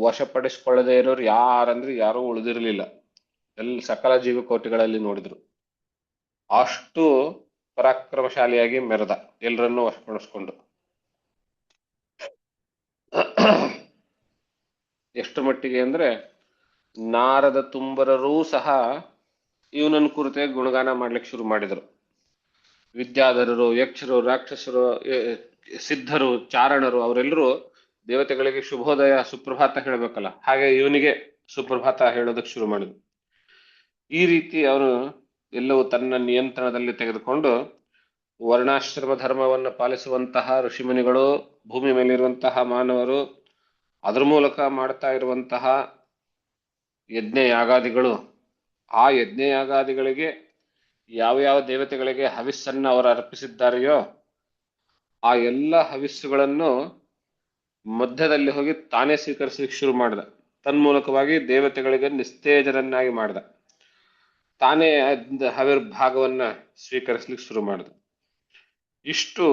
ವಶಪಡಿಸಿಕೊಳ್ಳದೆ ಇರೋರು ಯಾರಂದ್ರೆ ಯಾರೂ ಉಳಿದಿರಲಿಲ್ಲ. ಸಕಲ ಜೀವಕೋಟಿಗಳಲ್ಲಿ ನೋಡಿದ್ರು. ಅಷ್ಟು ಪರಾಕ್ರಮಶಾಲಿಯಾಗಿ ಮೆರೆದ, ಎಲ್ಲರನ್ನೂ ವಶಪಡಿಸ್ಕೊಂಡು. ಎಷ್ಟು ಮಟ್ಟಿಗೆ ಅಂದ್ರೆ ನಾರದ ತುಂಬರರೂ ಸಹ ಇವನನ್ನು ಕುರಿತೆ ಗುಣಗಾನ ಮಾಡ್ಲಿಕ್ಕೆ ಶುರು ಮಾಡಿದರು. ವಿದ್ಯಾಧರರು, ಯಕ್ಷರು, ರಾಕ್ಷಸರು, ಸಿದ್ಧರು, ಚಾರಣರು ಅವರೆಲ್ಲರೂ ದೇವತೆಗಳಿಗೆ ಶುಭೋದಯ, ಸುಪ್ರಭಾತ ಹೇಳಬೇಕಲ್ಲ, ಹಾಗೆ ಇವನಿಗೆ ಸುಪ್ರಭಾತ ಹೇಳೋದಕ್ಕೆ ಶುರು ಮಾಡಿದ್ರು. ಈ ರೀತಿ ಅವನು ಎಲ್ಲವೂ ತನ್ನ ನಿಯಂತ್ರಣದಲ್ಲಿ ತೆಗೆದುಕೊಂಡು ವರ್ಣಾಶ್ರಮ ಧರ್ಮವನ್ನು ಪಾಲಿಸುವಂತಹ ಋಷಿಮುನಿಗಳು, ಭೂಮಿ ಮೇಲಿರುವಂತಹ ಮಾನವರು, ಅದರ ಮೂಲಕ ಮಾಡ್ತಾ ಇರುವಂತಹ ಯಜ್ಞ ಯಾಗಾದಿಗಳು, ಆ ಯಜ್ಞ ಯಾಗಾದಿಗಳಿಗೆ ಯಾವ ಯಾವ ದೇವತೆಗಳಿಗೆ ಹವಿಸ್ಸನ್ನ ಅವರು ಅರ್ಪಿಸಿದ್ದಾರೆಯೋ ಆ ಎಲ್ಲ ಹವಿಸ್ಸುಗಳನ್ನು ಮಧ್ಯದಲ್ಲಿ ಹೋಗಿ ತಾನೇ ಸ್ವೀಕರಿಸಲಿಕ್ಕೆ ಶುರು ಮಾಡ್ದ. ತನ್ಮೂಲಕವಾಗಿ ದೇವತೆಗಳಿಗೆ ನಿಸ್ತೇಜರನ್ನಾಗಿ ಮಾಡ್ದ. ತಾನೇ ಹವಿರ್ಭಾಗವನ್ನ ಸ್ವೀಕರಿಸಲಿಕ್ಕೆ ಶುರು ಮಾಡ್ದ. ಇಷ್ಟು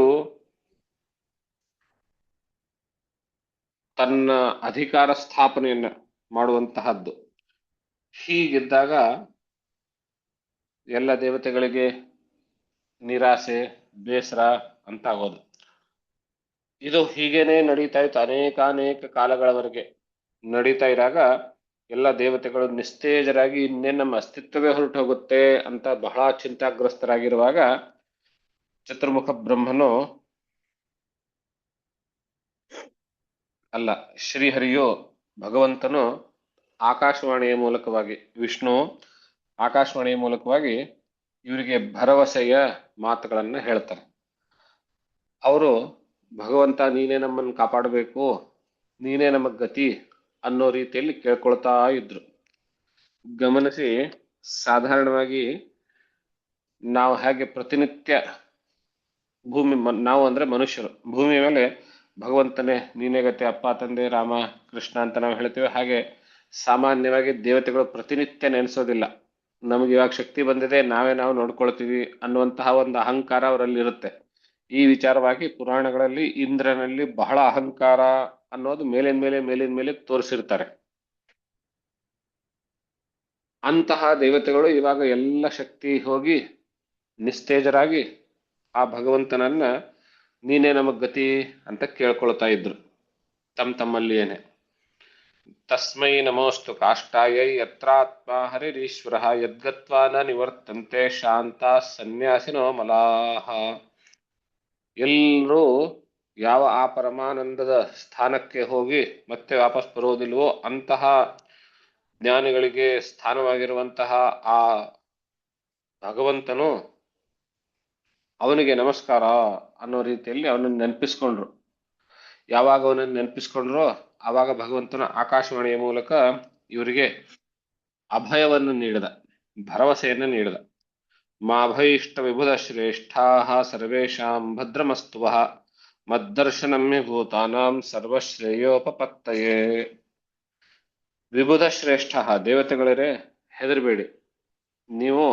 ತನ್ನ ಅಧಿಕಾರ ಸ್ಥಾಪನೆಯನ್ನ ಮಾಡುವಂತಹದ್ದು. ಹೀಗಿದ್ದಾಗ ಎಲ್ಲ ದೇವತೆಗಳಿಗೆ ನಿರಾಸೆ, ಬೇಸರ ಅಂತ ಆಗೋದು. ಇದು ಹೀಗೇನೆ ನಡೀತಾ ಇತ್ತು ಅನೇಕ ಕಾಲಗಳವರೆಗೆ. ನಡೀತಾ ಇದ್ದಾಗ ಎಲ್ಲ ದೇವತೆಗಳು ನಿಸ್ತೇಜರಾಗಿ ಇನ್ನೇನು ನಮ್ಮ ಅಸ್ತಿತ್ವವೇ ಹೊರಟು ಹೋಗುತ್ತೆ ಅಂತ ಬಹಳ ಚಿಂತಾಗ್ರಸ್ತರಾಗಿರುವಾಗ ಚತುರ್ಮುಖ ಬ್ರಹ್ಮನು ಅಲ್ಲ, ಶ್ರೀಹರಿಯು ಭಗವಂತನು ಆಕಾಶವಾಣಿಯ ಮೂಲಕವಾಗಿ, ವಿಷ್ಣು ಆಕಾಶವಾಣಿಯ ಮೂಲಕವಾಗಿ ಇವರಿಗೆ ಭರವಸೆಯ ಮಾತುಗಳನ್ನ ಹೇಳ್ತಾರೆ. ಅವರು ಭಗವಂತ ನೀನೇ ನಮ್ಮನ್ನು ಕಾಪಾಡಬೇಕು, ನೀನೇ ನಮಗ್ ಗತಿ ಅನ್ನೋ ರೀತಿಯಲ್ಲಿ ಕೇಳ್ಕೊಳ್ತಾ ಇದ್ರು. ಗಮನಿಸಿ, ಸಾಧಾರಣವಾಗಿ ನಾವು ಹೇಗೆ ಪ್ರತಿನಿತ್ಯ ನಾವು ಅಂದ್ರೆ ಮನುಷ್ಯರು ಭೂಮಿ ಮೇಲೆ ಭಗವಂತನೇ ನೀನೇ ಗತಿ, ಅಪ್ಪ ತಂದೆ ರಾಮ ಕೃಷ್ಣ ಅಂತ ನಾವು ಹೇಳ್ತೇವೆ. ಹಾಗೆ ಸಾಮಾನ್ಯವಾಗಿ ದೇವತೆಗಳು ಪ್ರತಿನಿತ್ಯ ನೆನೆಸೋದಿಲ್ಲ. ನಮ್ಗೆ ಇವಾಗ ಶಕ್ತಿ ಬಂದಿದೆ, ನಾವು ನೋಡ್ಕೊಳ್ತೀವಿ ಅನ್ನುವಂತಹ ಒಂದು ಅಹಂಕಾರ ಅವರಲ್ಲಿ ಇರುತ್ತೆ. ಈ ವಿಚಾರವಾಗಿ ಪುರಾಣಗಳಲ್ಲಿ ಇಂದ್ರನಲ್ಲಿ ಬಹಳ ಅಹಂಕಾರ ಅನ್ನೋದು ಮೇಲಿನ ಮೇಲೆ ತೋರಿಸಿರ್ತಾರೆ. ಅಂತಹ ದೇವತೆಗಳು ಇವಾಗ ಎಲ್ಲ ಶಕ್ತಿ ಹೋಗಿ ನಿಸ್ತೇಜರಾಗಿ ಆ ಭಗವಂತನನ್ನ ನೀನೇ ನಮಗ್ ಗತಿ ಅಂತ ಕೇಳ್ಕೊಳ್ತಾ ಇದ್ರು ತಮ್ಮಲ್ಲಿ ಏನೇ. ತಸ್ಮೈ ನಮೋಸ್ತು ಕಾಷ್ಟಾಯೈ ಯತ್ರಾತ್ಮ ಹರಿರೀಶ್ವರ ಯದ್ಗತ್ವಾ ನ ನಿವರ್ತಂತೆ ಶಾಂತ ಸನ್ಯಾಸಿನೋ ಮಲಾಹ. ಎಲ್ಲರೂ ಯಾವ ಆ ಪರಮಾನಂದದ ಸ್ಥಾನಕ್ಕೆ ಹೋಗಿ ಮತ್ತೆ ವಾಪಸ್ ಬರೋದಿಲ್ವೋ ಅಂತಹ ಜ್ಞಾನಿಗಳಿಗೆ ಸ್ಥಾನವಾಗಿರುವಂತಹ ಆ ಭಗವಂತನು ಅವನಿಗೆ ನಮಸ್ಕಾರ ಅನ್ನೋ ರೀತಿಯಲ್ಲಿ ಅವನನ್ನು ನೆನಪಿಸ್ಕೊಂಡ್ರು. ಯಾವಾಗ ಅವನನ್ನು ನೆನಪಿಸ್ಕೊಂಡ್ರೋ ಆವಾಗ ಭಗವಂತನ ಆಕಾಶವಾಣಿಯ ಮೂಲಕ ಇವರಿಗೆ ಅಭಯವನ್ನು ನೀಡಿದ, ಭರವಸೆಯನ್ನು ನೀಡಿದ. ಮಾಭೈಷ್ಟ ವಿಬುಧ ಶ್ರೇಷ್ಠಾ ಸರ್ವೇಷಾಂ ಭದ್ರಮಸ್ತುವಃ ಮದ್ದರ್ಶನಮ್ಯ ಭೂತಾನಾಂ ಸರ್ವಶ್ರೇಯೋಪಪತ್ತಯೇ. ವಿಬುಧ ಶ್ರೇಷ್ಠ, ದೇವತೆಗಳೇ ಹೆದರಬೇಡಿ. ನೀವು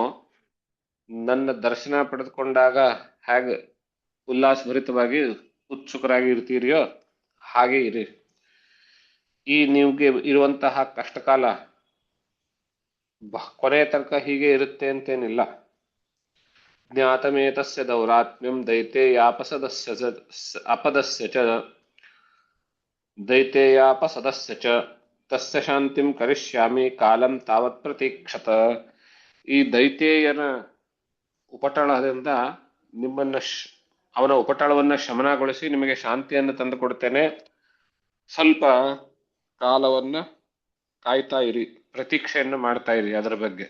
ನನ್ನ ದರ್ಶನ ಪಡೆದುಕೊಂಡಾಗ ಹೇಗೆ ಉಲ್ಲಾಸಭರಿತವಾಗಿ ಉತ್ಸುಕರಾಗಿ ಇರ್ತೀರಿಯೋ ಹಾಗೆ ಇರಿ. ಈ ನಿಮ್ಗೆ ಇರುವಂತಹ ಕಷ್ಟಕಾಲ ಕೊನೆಯ ತನಕ ಹೀಗೆ ಇರುತ್ತೆ ಅಂತೇನಿಲ್ಲ. ಜ್ಞಾತಮೇತಸ್ಯ ದೌರಾತ್ಮ್ಯಂ ದೈತೇಯಾಪಸದಸ್ಯ ಅಪದಸ್ಯ ಚ ದೈತೇಯಾಪಸದಸ್ಯ ಚ ತಸ್ಯ ಶಾಂತಿಂ ಕರಿಷ್ಯಾಮಿ ಕಾಲಂ ತಾವತ್ ಪ್ರತೀಕ್ಷತ. ಈ ದೈತೇಯನ ಉಪಟಳದಿಂದ ನಿಮ್ಮನ್ನ ಅವನ ಉಪಟಳವನ್ನ ಶಮನಗೊಳಿಸಿ ನಿಮಗೆ ಶಾಂತಿಯನ್ನು ತಂದು ಕೊಡ್ತೇನೆ. ಸ್ವಲ್ಪ ಕಾಲವನ್ನ ಕಾಯ್ತಾ ಇರಿ, ಪ್ರತೀಕ್ಷೆಯನ್ನು ಮಾಡ್ತಾ ಇರಿ ಅದರ ಬಗ್ಗೆ.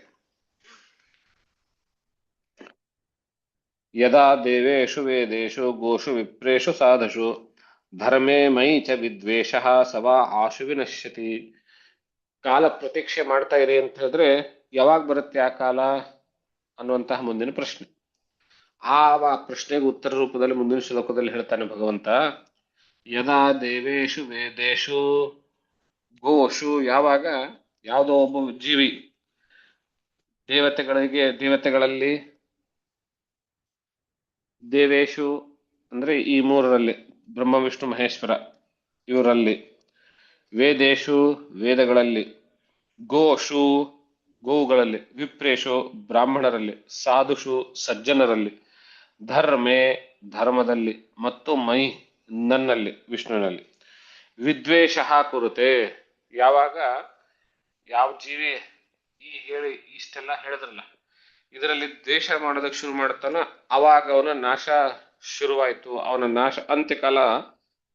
ಯದಾ ದೇವೇಶು ವೇದೇಶು ಗೋಷು ವಿಪ್ರೇಷು ಸಾಧುಷು ಧರ್ಮೇ ಮೈ ಚ ವಿದ್ವೇಷಃ ಸವಾ ಆಶು ವಿನಶ್ಯತಿ. ಕಾಲ ಪ್ರತೀಕ್ಷೆ ಮಾಡ್ತಾ ಇರಿ ಅಂತ ಹೇಳಿದ್ರೆ ಯಾವಾಗ ಬರುತ್ತೆ ಆ ಕಾಲ ಅನ್ನುವಂತಹ ಮುಂದಿನ ಪ್ರಶ್ನೆ. ಆ ಪ್ರಶ್ನೆಗೆ ಉತ್ತರ ರೂಪದಲ್ಲಿ ಮುಂದಿನ ಶ್ಲೋಕದಲ್ಲಿ ಹೇಳ್ತಾನೆ ಭಗವಂತ. ಯದಾ ದೇವೇಶು ವೇದೇಶು ಗೋಷು, ಯಾವಾಗ ಯಾವುದೋ ಒಬ್ಬ ಜೀವಿ ದೇವತೆಗಳಲ್ಲಿ ದೇವೇಶು ಅಂದ್ರೆ ಈ ಮೂರರಲ್ಲಿ ಬ್ರಹ್ಮ ವಿಷ್ಣು ಮಹೇಶ್ವರ ಇವರಲ್ಲಿ, ವೇದೇಶು ವೇದಗಳಲ್ಲಿ, ಗೋಷು ಗೋವುಗಳಲ್ಲಿ, ವಿಪ್ರೇಶು ಬ್ರಾಹ್ಮಣರಲ್ಲಿ, ಸಾಧುಷು ಸಜ್ಜನರಲ್ಲಿ, ಧರ್ಮೇ ಧರ್ಮದಲ್ಲಿ, ಮತ್ತು ಮೈ ನನ್ನಲ್ಲಿ ವಿಷ್ಣುವಿನಲ್ಲಿ, ವಿದ್ವೇಷ ಕುರುತೆ, ಯಾವಾಗ ಯಾವ ಜೀವಿ ಇಷ್ಟೆಲ್ಲ ಹೇಳಿದ್ರಲ್ಲ ಇದರಲ್ಲಿ ದ್ವೇಷ ಮಾಡೋದಕ್ಕೆ ಶುರು ಮಾಡ್ತಾನ ಅವಾಗ ಅವನ ನಾಶ ಶುರುವಾಯ್ತು, ಅವನ ನಾಶ ಅಂತ್ಯಕಾಲ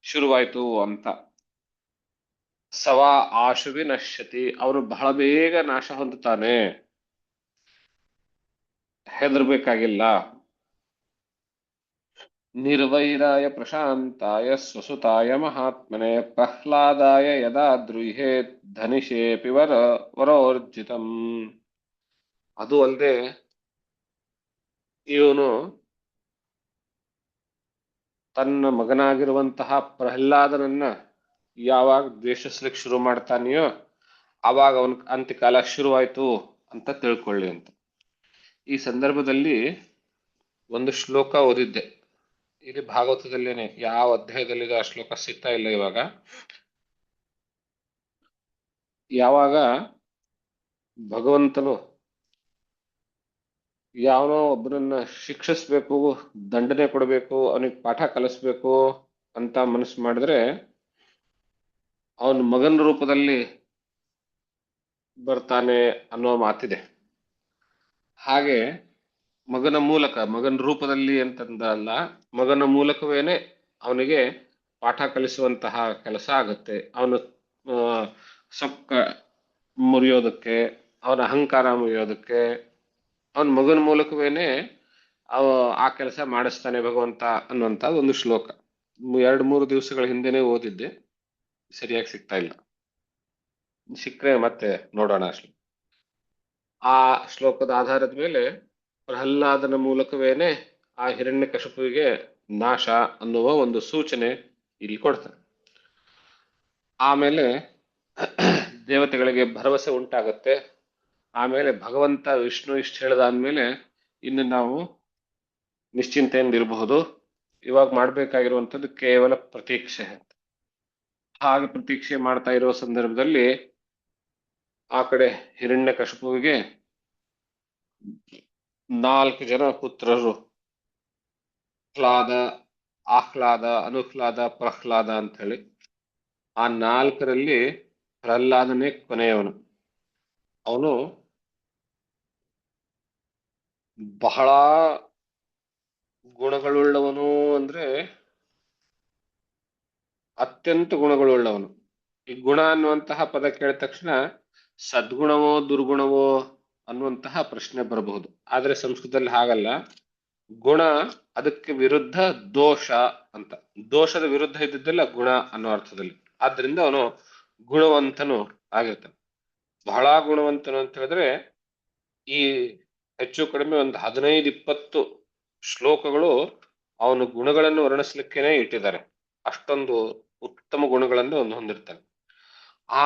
ಶುರುವಾಯ್ತು ಅಂತ. ಸವಾ ಆಶುವಿ ನಶ್ಯತಿ, ಅವನು ಬಹಳ ಬೇಗ ನಾಶ ಹೊಂದುತ್ತಾನೆ, ಹೆದರ್ಬೇಕಾಗಿಲ್ಲ. ನಿರ್ವೈರಾಯ ಪ್ರಶಾಂತಾಯ ಸ್ವಸುತಾಯ ಮಹಾತ್ಮನೆ ಪ್ರಹ್ಲಾದಾಯ ಯದಾ ದ್ರುಹೇ ಧನಿಷೇಪಿ ವರೋರ್ಜಿತಂ. ಅದು ಅಲ್ಲದೆ ಇವನು ತನ್ನ ಮಗನಾಗಿರುವಂತಹ ಪ್ರಹ್ಲಾದನನ್ನ ಯಾವಾಗ ದ್ವೇಷಿಸ್ಲಿಕ್ಕೆ ಶುರು ಮಾಡ್ತಾನೆಯೋ ಆವಾಗ ಅವನ ಅಂತ್ಯಕಾಲ ಶುರುವಾಯ್ತು ಅಂತ ತಿಳ್ಕೊಳ್ಳಿ ಅಂತ. ಈ ಸಂದರ್ಭದಲ್ಲಿ ಒಂದು ಶ್ಲೋಕ ಓದಿದ್ದೆ, ಇಲ್ಲಿ ಭಾಗವತದಲ್ಲೇನೆ, ಯಾವ ಅಧ್ಯಾಯದಲ್ಲಿದೆ ಆ ಶ್ಲೋಕ ಸಿಗ್ತಾ ಇಲ್ಲ ಇವಾಗ. ಯಾವಾಗ ಭಗವಂತನು ಯಾವನೋ ಒಬ್ಬನನ್ನ ಶಿಕ್ಷಿಸ್ಬೇಕು, ದಂಡನೆ ಕೊಡಬೇಕು, ಅವನಿಗೆ ಪಾಠ ಕಲಿಸ್ಬೇಕು ಅಂತ ಮನಸ್ಸು ಮಾಡಿದ್ರೆ ಅವನ ಮಗನ ರೂಪದಲ್ಲಿ ಬರ್ತಾನೆ ಅನ್ನೋ ಮಾತಿದೆ. ಹಾಗೆ ಮಗನ ರೂಪದಲ್ಲಿ ಅಂತಂದಲ್ಲ, ಮಗನ ಮೂಲಕವೇನೆ ಅವನಿಗೆ ಪಾಠ ಕಲಿಸುವಂತಹ ಕೆಲಸ ಆಗತ್ತೆ. ಅವನು ಸೊಕ್ಕ ಮುರಿಯೋದಕ್ಕೆ, ಅವನ ಅಹಂಕಾರ ಮುರಿಯೋದಕ್ಕೆ ಅವನ ಮಗನ ಮೂಲಕವೇನೆ ಆ ಕೆಲಸ ಮಾಡಿಸ್ತಾನೆ ಭಗವಂತ ಅನ್ನುವಂತ ಒಂದು ಶ್ಲೋಕ 2-3 ದಿವಸಗಳ ಹಿಂದೆನೆ ಓದಿದ್ದೆ, ಸರಿಯಾಗಿ ಸಿಗ್ತಾ ಇಲ್ಲ. ಸಿಕ್ಕರೆ ಮತ್ತೆ ನೋಡೋಣ. ಆ ಶ್ಲೋಕದ ಆಧಾರದ ಮೇಲೆ ಪ್ರಹ್ಲಾದನ ಮೂಲಕವೇನೆ ಆ ಹಿರಣ್ಯಕಶಿಪುವಿಗೆ ನಾಶ ಅನ್ನುವ ಒಂದು ಸೂಚನೆ ಇಲ್ಲಿ ಕೊಡ್ತಾರೆ. ಆಮೇಲೆ ದೇವತೆಗಳಿಗೆ ಭರವಸೆ ಉಂಟಾಗತ್ತೆ. ಆಮೇಲೆ ಭಗವಂತ ವಿಷ್ಣು ಇಷ್ಟು ಹೇಳಿದಾದ್ಮೇಲೆ ಇನ್ನು ನಾವು ನಿಶ್ಚಿಂತೆಯಿಂದ ಇರಬಹುದು. ಇವಾಗ ಮಾಡ್ಬೇಕಾಗಿರುವಂಥದ್ದು ಕೇವಲ ಪ್ರತೀಕ್ಷೆ. ಹಾಗೆ ಪ್ರತೀಕ್ಷೆ ಮಾಡ್ತಾ ಇರುವ ಸಂದರ್ಭದಲ್ಲಿ ಆ ಕಡೆ ಹಿರಣ್ಯಕಶಿಪುವಿಗೆ 4 ಜನ ಪುತ್ರರು, ಆಹ್ಲಾದ, ಅನುಹ್ಲಾದ, ಪ್ರಹ್ಲಾದ ಅಂತ ಹೇಳಿ. ಆ 4ರಲ್ಲಿ ಪ್ರಹ್ಲಾದನೇ ಕೊನೆಯವನು. ಅವನು ಬಹಳ ಗುಣಗಳುಳ್ಳವನು, ಅಂದ್ರೆ ಅತ್ಯಂತ ಗುಣಗಳುಳ್ಳವನು. ಈ ಗುಣ ಅನ್ನುವಂತಹ ಪದ ಕೇಳಿದ ತಕ್ಷಣ ಸದ್ಗುಣವೋ ದುರ್ಗುಣವೋ ಅನ್ನುವಂತಹ ಪ್ರಶ್ನೆ ಬರಬಹುದು. ಆದ್ರೆ ಸಂಸ್ಕೃತದಲ್ಲಿ ಹಾಗಲ್ಲ. ಗುಣ ಅದಕ್ಕೆ ವಿರುದ್ಧ ದೋಷ ಅಂತ, ದೋಷದ ವಿರುದ್ಧ ಇದ್ದಿದ್ದಲ್ಲ ಗುಣ ಅನ್ನೋ ಅರ್ಥದಲ್ಲಿ. ಆದ್ರಿಂದ ಅವನು ಗುಣವಂತನು ಆಗಿರ್ತಾನೆ. ಬಹಳ ಗುಣವಂತನು ಅಂತ ಹೇಳಿದ್ರೆ ಈ ಹೆಚ್ಚು ಕಡಿಮೆ ಒಂದು 15-20 ಶ್ಲೋಕಗಳು ಅವನು ಗುಣಗಳನ್ನು ವರ್ಣಿಸ್ಲಿಕ್ಕೇನೆ ಇಟ್ಟಿದ್ದಾರೆ. ಅಷ್ಟೊಂದು ಉತ್ತಮ ಗುಣಗಳನ್ನು ಅವನು ಹೊಂದಿರ್ತಾನೆ. ಆ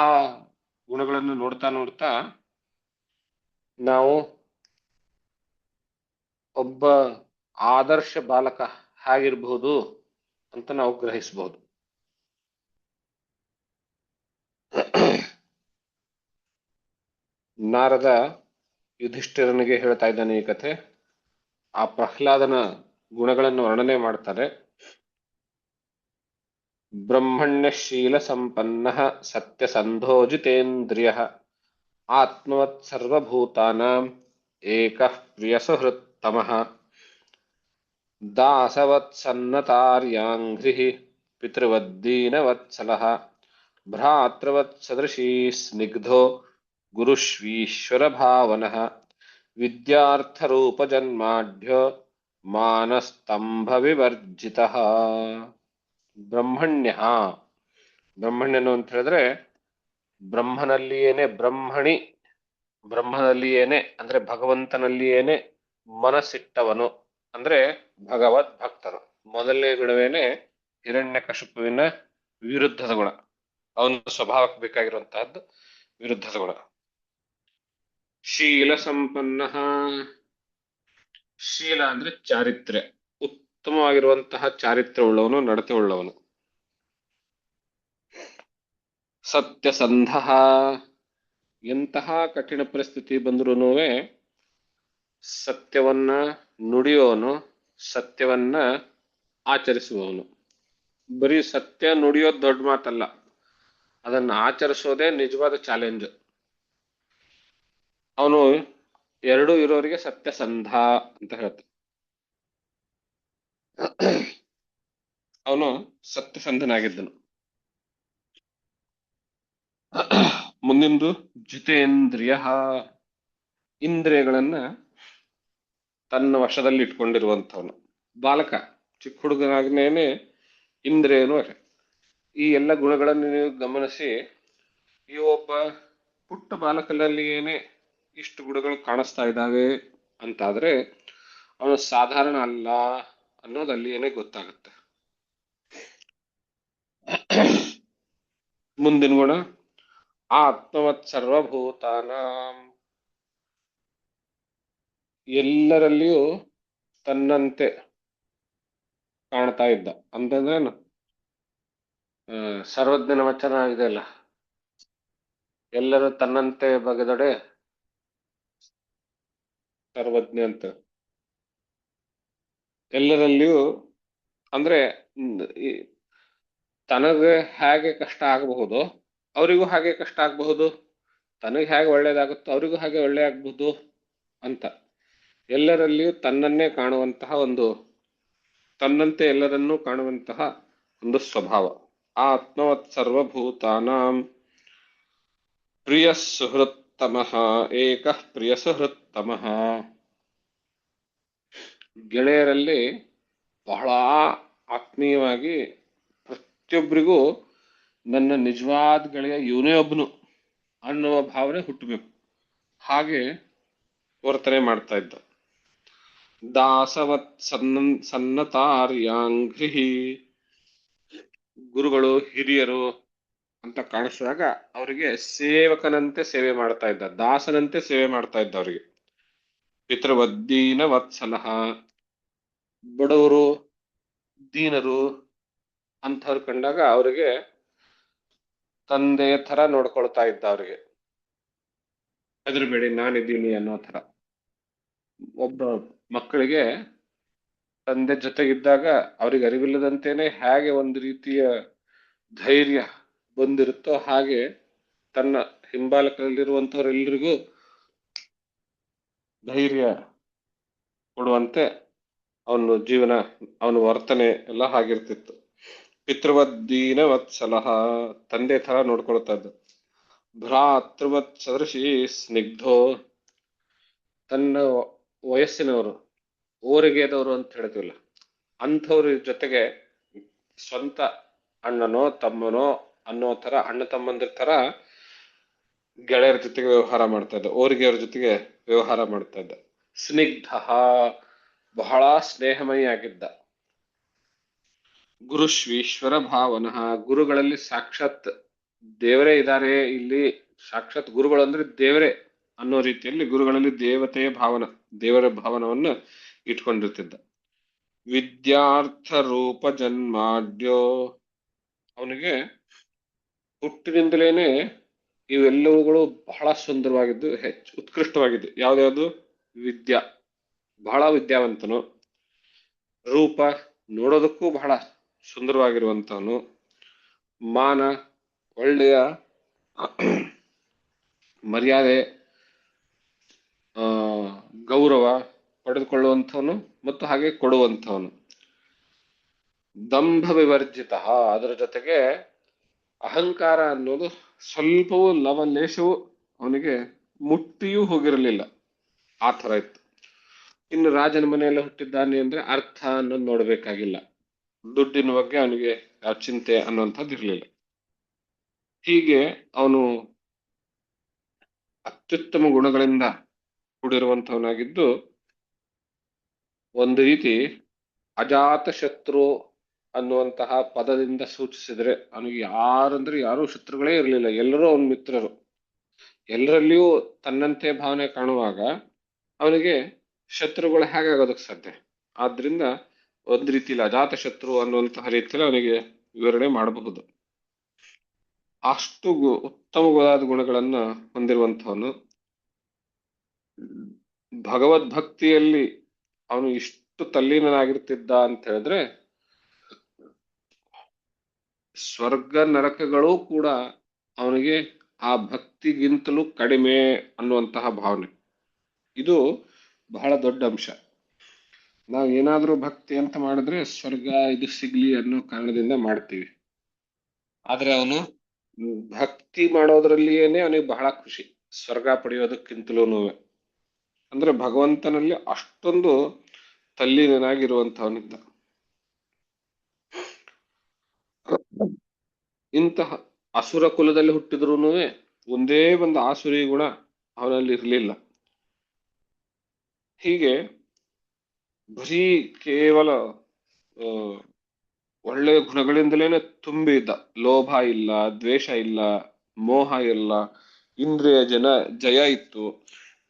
ಗುಣಗಳನ್ನು ನೋಡ್ತಾ ನೋಡ್ತಾ ನಾವು ಒಬ್ಬ ಆದರ್ಶ ಬಾಲಕ ಹೇಗಿರಬಹುದು ಅಂತ ನಾವು ಗ್ರಹಿಸಬಹುದು. ನಾರದ ಯುಧಿಷ್ಠಿರನಿಗೆ ಹೇಳ್ತಾ ಇದ್ದಾನೆ ಈ ಕಥೆ. ಆ ಪ್ರಹ್ಲಾದನ ಗುಣಗಳನ್ನು ವರ್ಣನೆ ಮಾಡ್ತಾರೆ. ಬ್ರಹ್ಮಣ್ಯಶೀಲ ಸಂಪನ್ನ ಸತ್ಯಸಂಧೋ ಜಿತೇಂದ್ರಿಯ ಆತ್ಮವತ್ ಸರ್ವಭೂತಾನಾಂ ಏಕಃ ಪ್ರಿಯಸುಹೃತ್ತಮಃ ದಾಸವತ್ಸನ್ನತಾರ್ಯಾಂಘ್ರಿಃ ಪಿತೃವದ್ದೀನವತ್ಸಲಃ ಭ್ರಾತೃವತ್ ಸದೃಶೀ ಸ್ನಿಗ್ಧೋ ಗುರುಶ್ವೀಶ್ವರ ಭಾವನಃ ವಿದ್ಯಾರ್ಥರೂಪಜನ್ಮಾಢ್ಯೋ ಮಾನಸ್ತಂಭ ವಿವರ್ಜಿತಃ. ಬ್ರಹ್ಮಣ್ಯನು ಅಂತ ಹೇಳಿದ್ರೆ ಬ್ರಹ್ಮನಲ್ಲಿಯೇನೆ ಅಂದ್ರೆ ಭಗವಂತನಲ್ಲಿಯೇನೆ ಮನಸ್ಸಿಟ್ಟವನು, ಅಂದ್ರೆ ಭಗವದ್ ಭಕ್ತನು. ಮೊದಲನೇ ಗುಣವೇನೆ ಹಿರಣ್ಯಕಶಿಪುವಿನ ವಿರುದ್ಧದ ಗುಣ, ಅವನ ಸ್ವಭಾವಕ್ಕೆ ಬೇಕಾಗಿರುವಂತಹದ್ದು ವಿರುದ್ಧದ ಗುಣ. ಶೀಲ ಸಂಪನ್ನ, ಶೀಲ ಅಂದ್ರೆ ಚಾರಿತ್ರ್ಯ, ಉತ್ತಮವಾಗಿರುವಂತಹ ಚಾರಿತ್ರ್ಯ ಉಳ್ಳವನು, ನಡತೆ ಉಳ್ಳವನು. ಸತ್ಯಸಂಧ, ಎಂತಹ ಕಠಿಣ ಪರಿಸ್ಥಿತಿ ಬಂದ್ರೂ ಸತ್ಯವನ್ನ ನುಡಿಯೋನು, ಸತ್ಯವನ್ನ ಆಚರಿಸುವವನು. ಬರೀ ಸತ್ಯ ನುಡಿಯೋದು ದೊಡ್ಡ ಮಾತಲ್ಲ, ಅದನ್ನ ಆಚರಿಸೋದೇ ನಿಜವಾದ ಚಾಲೆಂಜ್. ಅವನು ಎರಡೂ ಇರೋರಿಗೆ ಸತ್ಯಸಂಧ ಅಂತ ಹೇಳ್ತಾನೆ. ಅವನು ಸತ್ಯಸಂಧನಾಗಿದ್ದನು. ಮುಂದಿಂದು ಜಿತೇಂದ್ರಿಯ, ಇಂದ್ರಿಯಗಳನ್ನ ತನ್ನ ವಶದಲ್ಲಿ ಇಟ್ಕೊಂಡಿರುವಂಥವನು. ಬಾಲಕ, ಚಿಕ್ಕ ಹುಡುಗನಾಗ್ನೇನೆ ಇಂದ್ರಿಯನು. ಈ ಎಲ್ಲ ಗುಣಗಳನ್ನು ನೀವು ಗಮನಿಸಿ, ಈ ಒಬ್ಬ ಪುಟ್ಟ ಬಾಲಕನಲ್ಲಿ ಏನೇ ಇಷ್ಟು ಗುಣಗಳು ಕಾಣಿಸ್ತಾ ಇದ್ದಾವೆ ಅಂತಾದ್ರೆ ಅವನು ಸಾಧಾರಣ ಅಲ್ಲ ಅನ್ನೋದು ಅಲ್ಲಿಯೇನೆ ಗೊತ್ತಾಗುತ್ತೆ. ಮುಂದಿನ ಗುಣ ಆತ್ಮವತ್ ಸರ್ವಭೂತಾನ, ಎಲ್ಲರಲ್ಲಿಯೂ ತನ್ನಂತೆ ಕಾಣ್ತಾ ಇದ್ದ ಅಂತಂದ್ರೇನು, ಸರ್ವಜ್ಞನ ವಚನ ಇದೆಯಲ್ಲ, ಎಲ್ಲರೂ ತನ್ನಂತೆ ಬಗೆದೊಡೆ ಸರ್ವಜ್ಞ ಅಂತ. ಎಲ್ಲರಲ್ಲಿಯೂ ಅಂದ್ರೆ ತನಗೆ ಹೇಗೆ ಕಷ್ಟ ಆಗಬಹುದು ಅವರಿಗೂ ಹಾಗೆ ಕಷ್ಟ ಆಗಬಹುದು, ತನಗೆ ಹೇಗೆ ಒಳ್ಳೇದಾಗುತ್ತೋ ಅವರಿಗೂ ಹಾಗೆ ಒಳ್ಳೆ ಆಗಬಹುದು ಅಂತ. ಎಲ್ಲರಲ್ಲಿಯೂ ತನ್ನನ್ನೇ ಕಾಣುವಂತಹ ಒಂದು, ತನ್ನಂತೆ ಎಲ್ಲರನ್ನೂ ಕಾಣುವಂತಹ ಒಂದು ಸ್ವಭಾವ. ಆತ್ಮವತ್ ಸರ್ವಭೂತಾನಾಂ ಪ್ರಿಯ ಸುಹೃತ್ತಮಃ ಏಕಃ ಪ್ರಿಯ ಸುಹೃತ್ತಮಃ. ಗೆಳೆಯರಲ್ಲಿ ಬಹಳ ಆತ್ಮೀಯವಾಗಿ ಪ್ರತಿಯೊಬ್ಬರಿಗೂ ನನ್ನ ನಿಜವಾದ ಗೆಳೆಯ ಇವನೇ ಒಬ್ಬನು ಅನ್ನುವ ಭಾವನೆ ಹುಟ್ಟಬೇಕು, ಹಾಗೆ ವರ್ತನೆ ಮಾಡ್ತಾ ಇದ್ದ. ದಾಸವತ್ ಸನ್ನತಾರ್ಯಾಂಘ್ರಿ, ಗುರುಗಳು ಹಿರಿಯರು ಅಂತ ಕಾಣಿಸಿದಾಗ ಅವರಿಗೆ ಸೇವಕನಂತೆ ಸೇವೆ ಮಾಡ್ತಾ ಇದ್ದ, ದಾಸನಂತೆ ಸೇವೆ ಮಾಡ್ತಾ ಇದ್ದ ಅವರಿಗೆ. ಪಿತೃವದ್ದೀನ ವತ್ಸಲಃ, ಬಡವರು ದೀನರು ಅಂಥವ್ರು ಕಂಡಾಗ ಅವರಿಗೆ ತಂದೆಯ ತರ ನೋಡ್ಕೊಳ್ತಾ ಇದ್ದ. ಅವರಿಗೆ ಹೆದರ್ಬೇಡಿ ನಾನಿದ್ದೀನಿ ಅನ್ನೋ ತರ. ಒಬ್ಬ ಮಕ್ಕಳಿಗೆ ತಂದೆ ಜೊತೆಗಿದ್ದಾಗ ಅವ್ರಿಗೆ ಅರಿವಿಲ್ಲದಂತೇನೆ ಹೇಗೆ ಒಂದು ರೀತಿಯ ಧೈರ್ಯ ಬಂದಿರುತ್ತೋ ಹಾಗೆ ತನ್ನ ಹಿಂಬಾಲಕರಲ್ಲಿರುವಂತವರೆಲ್ಲರಿಗೂ ಧೈರ್ಯ ಕೊಡುವಂತೆ ಅವನ ಜೀವನ, ಅವನ ವರ್ತನೆ ಎಲ್ಲ ಹಾಗಿರ್ತಿತ್ತು. ಪಿತೃವದ್ದೀನ ವತ್ಸಲಃ, ತಂದೆ ತರ ನೋಡ್ಕೊಳ್ತಾ ಇದ್ದ. ಭ್ರಾತೃವತ್ ಸದೃಶಿ ಸ್ನಿಗ್ಧೋ, ತನ್ನ ವಯಸ್ಸಿನವರು ಓರಿಗೆದವರು ಅಂತ ಹೇಳ್ತೀವಲ್ಲ ಅಂಥವ್ರ ಜೊತೆಗೆ ಸ್ವಂತ ಅಣ್ಣನೋ ತಮ್ಮನೋ ಅನ್ನೋ ತರ, ಅಣ್ಣ ತಮ್ಮಂದಿರ ತರ ಗೆಳೆಯರ ಜೊತೆಗೆ ವ್ಯವಹಾರ ಮಾಡ್ತಾ ಇದ್ದ, ಓರಿಗೆಯವ್ರ ಜೊತೆಗೆ ವ್ಯವಹಾರ ಮಾಡ್ತಾ ಇದ್ದ. ಸ್ನಿಗ್ಧ, ಬಹಳ ಸ್ನೇಹಮಯಿ ಆಗಿದ್ದ. ಗುರುಶ್ವೀಶ್ವರ ಭಾವನಃ, ಗುರುಗಳಲ್ಲಿ ಸಾಕ್ಷಾತ್ ದೇವರೇ ಇದ್ದಾರೆ, ಇಲ್ಲಿ ಸಾಕ್ಷಾತ್ ಗುರುಗಳು ಅಂದ್ರೆ ದೇವರೇ ಅನ್ನೋ ರೀತಿಯಲ್ಲಿ ಗುರುಗಳಲ್ಲಿ ದೇವತೆಯ ಭಾವನ, ದೇವರ ಭಾವನವನ್ನ ಇಟ್ಕೊಂಡಿರ್ತಿದ್ದ. ವಿದ್ಯಾರ್ಥ ರೂಪ ಜನ್ಮಾಡ್ಯೋ, ಅವನಿಗೆ ಹುಟ್ಟಿನಿಂದಲೇನೆ ಇವೆಲ್ಲವುಗಳು ಬಹಳ ಸುಂದರವಾಗಿದ್ದು, ಹೆಚ್ಚು ಉತ್ಕೃಷ್ಟವಾಗಿದ್ದು. ಯಾವ್ದ್ಯಾವ್ದು? ವಿದ್ಯಾ, ಬಹಳ ವಿದ್ಯಾವಂತನು. ರೂಪ, ನೋಡೋದಕ್ಕೂ ಬಹಳ ಸುಂದರವಾಗಿರುವಂತವನು. ಮಾನ, ಒಳ್ಳೆಯ ಮರ್ಯಾದೆ ಗೌರವ ಪಡೆದುಕೊಳ್ಳುವಂಥವನು ಮತ್ತು ಹಾಗೆ ಕೊಡುವಂಥವನು. ದಂಭ ವಿವರ್ಜಿತ, ಅದರ ಜೊತೆಗೆ ಅಹಂಕಾರ ಅನ್ನೋದು ಸ್ವಲ್ಪವೂ ಲವಲೇಶವೂ ಅವನಿಗೆ ಮುಟ್ಟಿಯೂ ಹೋಗಿರಲಿಲ್ಲ, ಆ ಥರ ಇತ್ತು. ಇನ್ನು ರಾಜನ ಮನೆಯಲ್ಲಿ ಹುಟ್ಟಿದ್ದಾನೆ ಅಂದ್ರೆ ಅರ್ಥ ಅನ್ನೋದು ನೋಡ್ಬೇಕಾಗಿಲ್ಲ, ದುಡ್ಡಿನ ಬಗ್ಗೆ ಅವನಿಗೆ ಯಾವ ಚಿಂತೆ ಅನ್ನುವಂಥದ್ದು ಇರಲಿಲ್ಲ. ಹೀಗೆ ಅವನು ಅತ್ಯುತ್ತಮ ಗುಣಗಳಿಂದ ಕೂಡಿರುವಂಥವನಾಗಿದ್ದು, ಒಂದು ರೀತಿ ಅಜಾತ ಶತ್ರು ಅನ್ನುವಂತಹ ಪದದಿಂದ ಸೂಚಿಸಿದ್ರೆ ಅವನಿಗೆ ಯಾರಂದ್ರೆ ಯಾರೂ ಶತ್ರುಗಳೇ ಇರಲಿಲ್ಲ, ಎಲ್ಲರೂ ಅವನ ಮಿತ್ರರು. ಎಲ್ಲರಲ್ಲಿಯೂ ತನ್ನಂತೆ ಭಾವನೆ ಕಾಣುವಾಗ ಅವನಿಗೆ ಶತ್ರುಗಳು ಹೇಗಾಗೋದಕ್ಕೆ ಸಾಧ್ಯ? ಆದ್ರಿಂದ ಒಂದ್ ರೀತಿಯಲ್ಲಿ ಅಜಾತ ಶತ್ರು ಅನ್ನುವಂತಹ ರೀತಿಯಲ್ಲಿ ಅವನಿಗೆ ವಿವರಣೆ ಮಾಡಬಹುದು. ಅಷ್ಟು ಉತ್ತಮವಾದ ಗುಣಗಳನ್ನ ಹೊಂದಿರುವಂತವನು. ಭಗವದ್ಭಕ್ತಿಯಲ್ಲಿ ಅವನು ಇಷ್ಟು ತಲ್ಲೀನನಾಗಿರ್ತಿದ್ದ ಅಂತ ಹೇಳಿದ್ರೆ ಸ್ವರ್ಗ ನರಕಗಳು ಕೂಡ ಅವನಿಗೆ ಆ ಭಕ್ತಿಗಿಂತಲೂ ಕಡಿಮೆ ಅನ್ನುವಂತಹ ಭಾವನೆ. ಇದು ಬಹಳ ದೊಡ್ಡ ಅಂಶ. ನಾವು ಏನಾದ್ರೂ ಭಕ್ತಿ ಅಂತ ಮಾಡಿದ್ರೆ ಸ್ವರ್ಗ ಇದು ಸಿಗ್ಲಿ ಅನ್ನೋ ಕಾರಣದಿಂದ ಮಾಡ್ತೀವಿ, ಆದ್ರೆ ಅವನು ಭಕ್ತಿ ಮಾಡೋದ್ರಲ್ಲಿಯೇನೆ ಅವನಿಗೆ ಬಹಳ ಖುಷಿ, ಸ್ವರ್ಗ ಪಡೆಯೋದಕ್ಕಿಂತಲೂ. ಅಂದ್ರೆ ಭಗವಂತನಲ್ಲಿ ಅಷ್ಟೊಂದು ತಲ್ಲೀನನಾಗಿರುವಂತವನಿದ್ದ. ಇಂತಹ ಅಸುರ ಕುಲದಲ್ಲಿ ಹುಟ್ಟಿದ್ರೂ ಒಂದೇ ಒಂದು ಆಸುರಿ ಗುಣ ಅವನಲ್ಲಿ ಇರಲಿಲ್ಲ. ಹೀಗೆ ಬರೀ ಕೇವಲ ಆ, ಒಳ್ಳೆಯ ಗುಣಗಳಿಂದಲೇನೆ ತುಂಬಿ ಇದ್ದ. ಲೋಭ ಇಲ್ಲ, ದ್ವೇಷ ಇಲ್ಲ, ಮೋಹ ಇಲ್ಲ, ಇಂದ್ರಿಯ ಜಯ ಇತ್ತು.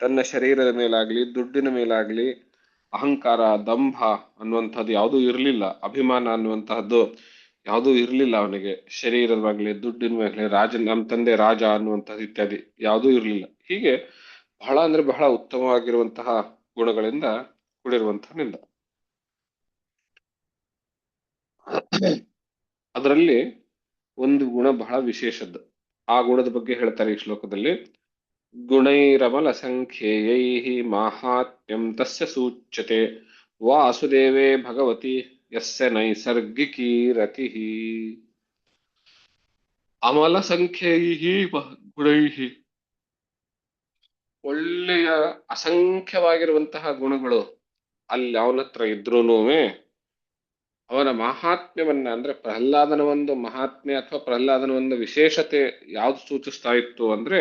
ತನ್ನ ಶರೀರದ ಮೇಲಾಗ್ಲಿ, ದುಡ್ಡಿನ ಮೇಲಾಗ್ಲಿ ಅಹಂಕಾರ, ದಂಭ ಅನ್ನುವಂಥದ್ದು ಯಾವುದೂ ಇರಲಿಲ್ಲ. ಅಭಿಮಾನ ಅನ್ನುವಂತಹದ್ದು ಯಾವುದೂ ಇರಲಿಲ್ಲ ಅವನಿಗೆ. ಶರೀರದಾಗ್ಲಿ, ದುಡ್ಡಿನ ಮೇಲೆ ನಮ್ಮ ತಂದೆ ರಾಜ ಅನ್ನುವಂಥದ್ದು ಇತ್ಯಾದಿ ಯಾವುದೂ ಇರಲಿಲ್ಲ. ಹೀಗೆ ಬಹಳ ಅಂದ್ರೆ ಬಹಳ ಉತ್ತಮವಾಗಿರುವಂತಹ ಗುಣಗಳಿಂದ ಕೂಡಿರುವಂತಹ ನಿಂದ. ಅದರಲ್ಲಿ ಒಂದು ಗುಣ ಬಹಳ ವಿಶೇಷದ್ದು. ಆ ಗುಣದ ಬಗ್ಗೆ ಹೇಳ್ತಾರೆ ಈ ಶ್ಲೋಕದಲ್ಲಿ. ಗುಣೈರಮಲ ಸಂಖ್ಯೇಯೈ ಮಾಹಾತ್ಮ್ಯಂ ತಸ್ಯ ಸೂಚ್ಯತೆ ವಾಸುದೇವೇ ಭಗವತಿ ಯಸ್ಯ ನೈಸರ್ಗಿಕೀ ರತಿ. ಅಮಲ ಸಂಖ್ಯೈಹಿ ಗುಣೈಹಿ, ಒಳ್ಳೆಯ ಅಸಂಖ್ಯವಾಗಿರುವಂತಹ ಗುಣಗಳು ಅಲ್ಲಿ ಅವನ ಹತ್ರ ಇದ್ರೂನು ಅವನ ಮಹಾತ್ಮ್ಯವನ್ನ, ಅಂದ್ರೆ ಪ್ರಹ್ಲಾದನ ಒಂದು ಮಹಾತ್ಮ್ಯ ಅಥವಾ ಪ್ರಹ್ಲಾದನ ಒಂದು ವಿಶೇಷತೆ ಯಾವ್ದು ಸೂಚಿಸ್ತಾ ಇತ್ತು ಅಂದ್ರೆ,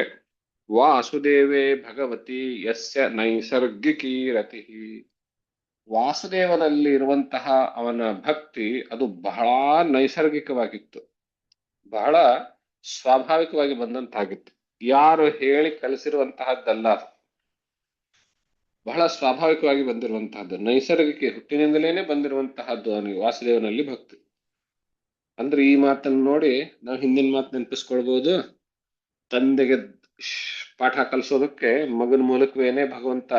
ವಾಸುದೇವೇ ಭಗವತಿ ಯಸ್ಯ ನೈಸರ್ಗಿಕೀ ರತಿ. ವಾಸುದೇವನಲ್ಲಿ ಇರುವಂತಹ ಅವನ ಭಕ್ತಿ ಅದು ಬಹಳ ನೈಸರ್ಗಿಕವಾಗಿತ್ತು, ಬಹಳ ಸ್ವಾಭಾವಿಕವಾಗಿ ಬಂದಂತಾಗಿತ್ತು. ಯಾರು ಹೇಳಿ ಕಲಿಸಿರುವಂತಹದ್ದಲ್ಲ, ಬಹಳ ಸ್ವಾಭಾವಿಕವಾಗಿ ಬಂದಿರುವಂತಹದ್ದು, ನೈಸರ್ಗಿಕ ಹುಟ್ಟಿನಿಂದಲೇನೆ ಬಂದಿರುವಂತಹದ್ದು ಅವನಿಗೆ ವಾಸುದೇವನಲ್ಲಿ ಭಕ್ತಿ. ಅಂದ್ರೆ ಈ ಮಾತನ್ನು ನೋಡಿ ನಾವು ಹಿಂದಿನ ಮಾತು ನೆನಪಿಸ್ಕೊಳ್ಬಹುದು. ತಂದೆಗೆ ಪಾಠ ಕಲಿಸೋದಕ್ಕೆ ಮಗನ ಮೂಲಕವೇನೆ ಭಗವಂತ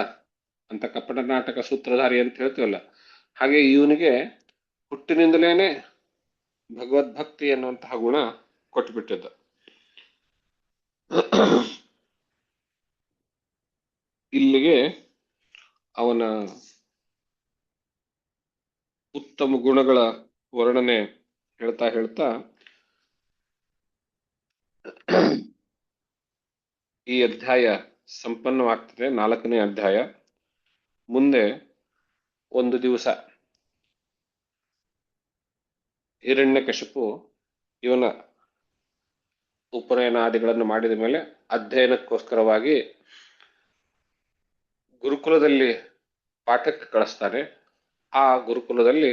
ಅಂತ ಕಪಟ ನಾಟಕ ಸೂತ್ರಧಾರಿ ಅಂತ ಹೇಳ್ತೀವಲ್ಲ, ಹಾಗೆ ಇವನಿಗೆ ಹುಟ್ಟಿನಿಂದಲೇನೆ ಭಗವದ್ಭಕ್ತಿ ಅನ್ನುವಂತಹ ಗುಣ ಕೊಟ್ಟುಬಿಟ್ಟಿದ್ದ. ಇಲ್ಲಿಗೆ ಅವನ ಉತ್ತಮ ಗುಣಗಳ ವರ್ಣನೆ ಹೇಳ್ತಾ ಹೇಳ್ತಾ ಈ ಅಧ್ಯಾಯ ಸಂಪನ್ನವಾಗ್ತದೆ. 4ನೇ ಅಧ್ಯಾಯ. ಮುಂದೆ ಒಂದು ದಿವಸ ಹಿರಣ್ಯಕಶಿಪು ಇವನ ಉಪನಯನಾದಿಗಳನ್ನು ಮಾಡಿದ ಮೇಲೆ ಅಧ್ಯಯನಕ್ಕೋಸ್ಕರವಾಗಿ ಗುರುಕುಲದಲ್ಲಿ ಪಾಠಕ್ಕೆ ಕಳಿಸ್ತಾನೆ. ಆ ಗುರುಕುಲದಲ್ಲಿ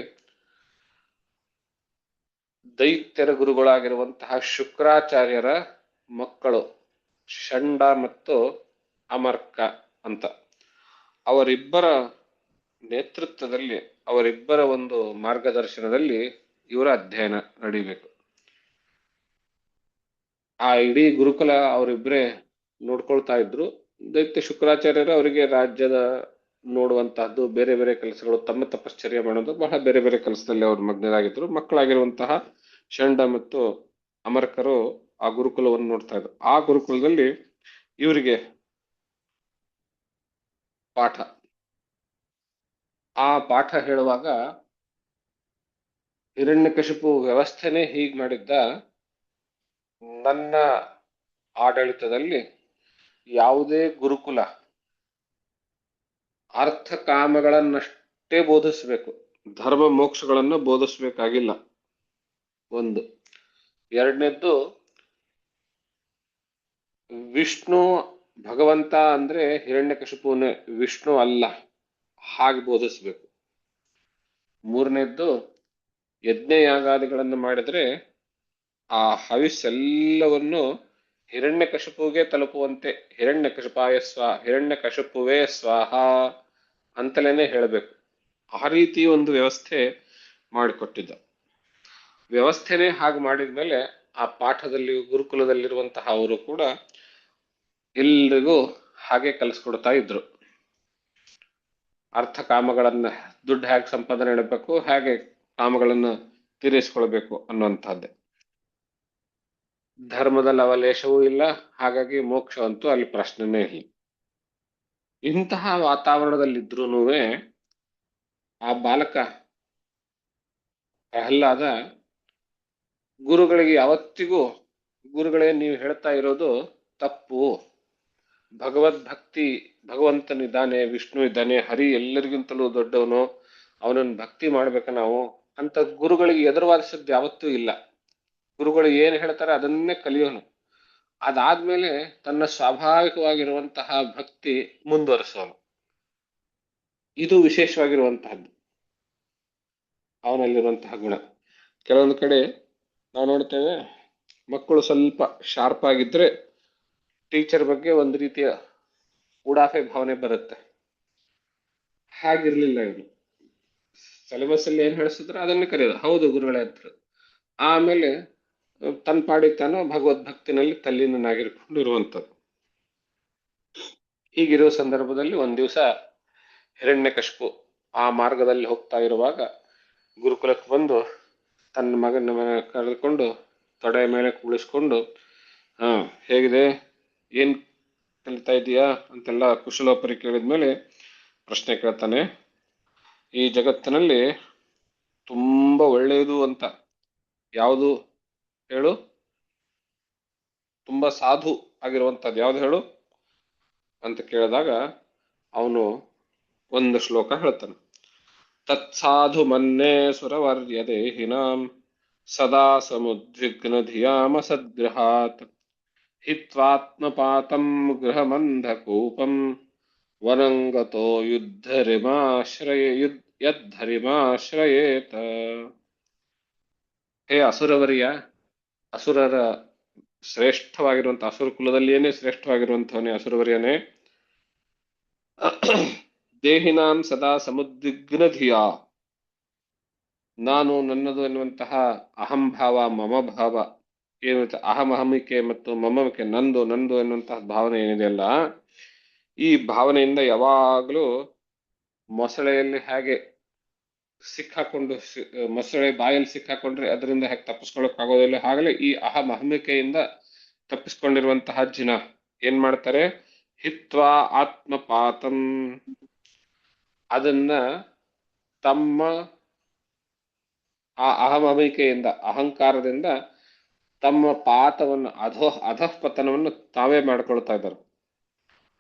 ದೈತ್ಯರ ಗುರುಗಳಾಗಿರುವಂತಹ ಶುಕ್ರಾಚಾರ್ಯರ ಮಕ್ಕಳು ಷಂಡ ಮತ್ತು ಅಮರ್ಕ ಅಂತ, ಅವರಿಬ್ಬರ ನೇತೃತ್ವದಲ್ಲಿ, ಅವರಿಬ್ಬರ ಒಂದು ಮಾರ್ಗದರ್ಶನದಲ್ಲಿ ಇವರ ಅಧ್ಯಯನ ನಡೀಬೇಕು. ಆ ಇಡೀ ಗುರುಕುಲ ಅವರಿಬ್ಬರೇ ನೋಡ್ಕೊಳ್ತಾ ಇದ್ರು. ದೈತ್ಯ ಶುಕ್ರಾಚಾರ್ಯರು ಅವರಿಗೆ ರಾಜ್ಯದ ನೋಡುವಂತಹದ್ದು, ಬೇರೆ ಬೇರೆ ಕೆಲಸಗಳು, ತಮ್ಮ ತಪಶ್ಚರ್ಯ ಮಾಡೋದು, ಬಹಳ ಬೇರೆ ಬೇರೆ ಕೆಲಸದಲ್ಲಿ ಅವರು ಮಗ್ನರಾಗಿದ್ರು. ಮಕ್ಕಳಾಗಿರುವಂತಹ ಷಂಡ ಮತ್ತು ಅಮರ್ಕರು ಆ ಗುರುಕುಲವನ್ನು ನೋಡ್ತಾ ಇದ್ರು. ಆ ಗುರುಕುಲದಲ್ಲಿ ಇವರಿಗೆ ಪಾಠ, ಆ ಪಾಠ ಹೇಳುವಾಗ ಹಿರಣ್ಯಕಶಿಪು ವ್ಯವಸ್ಥೆನೇ ಹೀಗ್ ಮಾಡಿದ್ದ, ನನ್ನ ಆಡಳಿತದಲ್ಲಿ ಯಾವುದೇ ಗುರುಕುಲ ಅರ್ಥ ಕಾಮಗಳನ್ನಷ್ಟೇ ಬೋಧಿಸಬೇಕು, ಧರ್ಮ ಮೋಕ್ಷಗಳನ್ನು ಬೋಧಿಸ್ಬೇಕಾಗಿಲ್ಲ. ಒಂದು. ಎರಡನೇದ್ದು, ವಿಷ್ಣು ಭಗವಂತ ಅಂದ್ರೆ ಹಿರಣ್ಯಕಶಿಪುನೇ, ವಿಷ್ಣು ಅಲ್ಲ, ಹಾಗೆ ಬೋಧಿಸ್ಬೇಕು. ಮೂರನೇದ್ದು, ಯಜ್ಞಯಾಗಾದಿಗಳನ್ನು ಮಾಡಿದ್ರೆ ಆ ಹವಿಸ್ಸೆಲ್ಲವನ್ನು ಹಿರಣ್ಯಕಶಿಪುಗೆ ತಲುಪುವಂತೆ ಹಿರಣ್ಯಕಶಿಪುವೇ ಸ್ವಾಹ ಅಂತಲೇನೆ ಹೇಳಬೇಕು. ಆ ರೀತಿ ಒಂದು ವ್ಯವಸ್ಥೆ ಮಾಡಿಕೊಟ್ಟಿದ್ದ. ವ್ಯವಸ್ಥೆನೇ ಹಾಗೆ ಮಾಡಿದ್ಮೇಲೆ ಆ ಪಾಠದಲ್ಲಿ ಗುರುಕುಲದಲ್ಲಿರುವಂತಹ ಅವರು ಕೂಡ ಎಲ್ರಿಗೂ ಹಾಗೆ ಕಲಿಸ್ಕೊಡ್ತಾ ಇದ್ರು. ಅರ್ಥ ಕಾಮಗಳನ್ನ, ದುಡ್ಡು ಹೇಗೆ ಸಂಪಾದನೆ ಮಾಡಬೇಕು, ಹೇಗೆ ಕಾಮಗಳನ್ನ ತೀರಿಸಿಕೊಳ್ಬೇಕು ಅನ್ನುವಂಥದ್ದೇ. ಧರ್ಮದ ಲವಲೇಶವೂ ಇಲ್ಲ, ಹಾಗಾಗಿ ಮೋಕ್ಷವಂತೂ ಅಲ್ಲಿ ಪ್ರಶ್ನೆನೇ ಇಲ್ಲ. ಇಂತಹ ವಾತಾವರಣದಲ್ಲಿದ್ರೂ ಆ ಬಾಲಕ ಪ್ರಹ್ಲಾದ ಗುರುಗಳಿಗೆ ಯಾವತ್ತಿಗೂ, ಗುರುಗಳೇ ನೀವು ಹೇಳ್ತಾ ಇರೋದು ತಪ್ಪು, ಭಗವದ್ಭಕ್ತಿ, ಭಗವಂತನಿದ್ದಾನೆ, ವಿಷ್ಣು ಇದ್ದಾನೆ, ಹರಿ ಎಲ್ಲರಿಗಿಂತಲೂ ದೊಡ್ಡವನು, ಅವನನ್ನು ಭಕ್ತಿ ಮಾಡ್ಬೇಕ ನಾವು ಅಂತ ಗುರುಗಳಿಗೆ ಎದುರುವಾದಿಸಿದ್ದು ಯಾವತ್ತೂ ಇಲ್ಲ. ಗುರುಗಳು ಏನು ಹೇಳ್ತಾರೆ ಅದನ್ನೇ ಕಲಿಯೋನು. ಅದಾದ್ಮೇಲೆ ತನ್ನ ಸ್ವಾಭಾವಿಕವಾಗಿರುವಂತಹ ಭಕ್ತಿ ಮುಂದುವರಿಸೋನು. ಇದು ವಿಶೇಷವಾಗಿರುವಂತಹದ್ದು. ಅವನಲ್ಲಿರುವಂತಹ ಗುಣ. ಕೆಲವೊಂದು ಕಡೆ ನಾವು ನೋಡ್ತೇವೆ, ಮಕ್ಕಳು ಸ್ವಲ್ಪ ಶಾರ್ಪ್ ಆಗಿದ್ರೆ ಟೀಚರ್ ಬಗ್ಗೆ ಒಂದು ರೀತಿಯ ಉಡಾಫೆ ಭಾವನೆ ಬರುತ್ತೆ. ಹಾಗಿರ್ಲಿಲ್ಲ ಇವನು. ಸಿಲೆಬಸ್ ಅಲ್ಲಿ ಏನ್ ಹೇಳಿಸಿದ್ರು ಅದನ್ನೇ ಕರೆಯೋದು, ಹೌದು ಗುರುಗಳೇ ಹತ್ರ. ಆಮೇಲೆ ತನ್ನ ಪಾಡಿ ತಾನು ಭಗವದ್ಭಕ್ತಿನಲ್ಲಿ ತಲ್ಲೀನನಾಗಿರ್ಕೊಂಡು ಇರುವಂಥದ್ದು. ಹೀಗಿರುವ ಸಂದರ್ಭದಲ್ಲಿ ಒಂದ್ ದಿವಸ ಹಿರಣ್ಯಕಶಿಪು ಆ ಮಾರ್ಗದಲ್ಲಿ ಹೋಗ್ತಾ ಇರುವಾಗ ಗುರುಕುಲಕ್ಕೆ ಬಂದು ತನ್ನ ಮಗನ ಕರೆದುಕೊಂಡು ತೊಡೆ ಮೇಲೆ ಕೂಳಿಸ್ಕೊಂಡು, ಹಾ ಹೇಗಿದೆ, ಏನ್ ಕಲಿತಾ ಇದೀಯಾ ಅಂತೆಲ್ಲ ಕುಶಲೋಪರಿ ಕೇಳಿದ್ಮೇಲೆ ಪ್ರಶ್ನೆ ಕೇಳ್ತಾನೆ. ಈ ಜಗತ್ತಿನಲ್ಲಿ ತುಂಬಾ ಒಳ್ಳೆಯದು ಅಂತ ಯಾವುದು ಹೇಳು, ತುಂಬಾ ಸಾಧು ಆಗಿರುವಂತದ್ದು ಯಾವ್ದು ಹೇಳು ಅಂತ ಕೇಳಿದಾಗ ಅವನು ಒಂದು ಶ್ಲೋಕ ಹೇಳ್ತಾನೆ. ತತ್ಸಾಧು ಮನ್ನೇ ಸುರವರ್ಯ ದೇಹಿನಾಂ ಸದಾ ಸಮುದ್ವಿಗ್ನ ಧಿಯಾಮ ಸದ್ಗ್ರಹಾತ್ ಹಿತ್ವಾತ್ಮಪಾತಂ ಗೃಹಮಂಧಕೂಪಂ ವನಂಗತೋ ಯದ್ಧರಿಮಾಶ್ರಯೇತ. ಹೇ ಅಸುರವರಿಯ, ಅಸುರರ ಶ್ರೇಷ್ಠವಾಗಿರುವಂತ ಅಸುರ ಕುಲದಲ್ಲಿಯೇನೆ ಶ್ರೇಷ್ಠವಾಗಿರುವಂತವನೇ ಅಸುರವರಿಯನೇ, ದೇಹಿನಾಂ ಸದಾ ಸಮುದ್ವಿಗ್ನ ಧಿಯಾ, ನಾನು ನನ್ನದು ಎನ್ನುವಂತಹ ಅಹಂಭಾವ ಮಮಭಾವ ಏನಿರುತ್ತೆ, ಅಹಮಹಮಿಕೆ ಮತ್ತು ಮಮಮಿಕೆ, ನಂದು ನಂದು ಎನ್ನುವಂತಹ ಭಾವನೆ ಏನಿದೆಯಲ್ಲ, ಈ ಭಾವನೆಯಿಂದ ಯಾವಾಗಲೂ ಮೊಸಳೆಯಲ್ಲಿ ಹೇಗೆ ಸಿಕ್ಕಾಕೊಂಡು ಮೊಸಳೆ ಬಾಯಲ್ಲಿ ಸಿಕ್ಕಾಕೊಂಡ್ರೆ ಅದರಿಂದ ಹೇಗೆ ತಪ್ಪಿಸ್ಕೊಳಕ್ ಆಗೋದಿಲ್ಲ, ಹಾಗಲೇ ಈ ಅಹಮಹಮಿಕೆಯಿಂದ ತಪ್ಪಿಸ್ಕೊಂಡಿರುವಂತಹ ಜನ ಏನ್ ಮಾಡ್ತಾರೆ, ಹಿತ್ವಾ ಆತ್ಮಪಾತಂ, ಅದನ್ನ ತಮ್ಮ ಆ ಅಹಮಹಿಕೆಯಿಂದ ಅಹಂಕಾರದಿಂದ ತಮ್ಮ ಪಾತವನ್ನು ಅಧಃಪತನವನ್ನು ತಾವೇ ಮಾಡ್ಕೊಳ್ತಾ ಇದ್ದಾರೆ.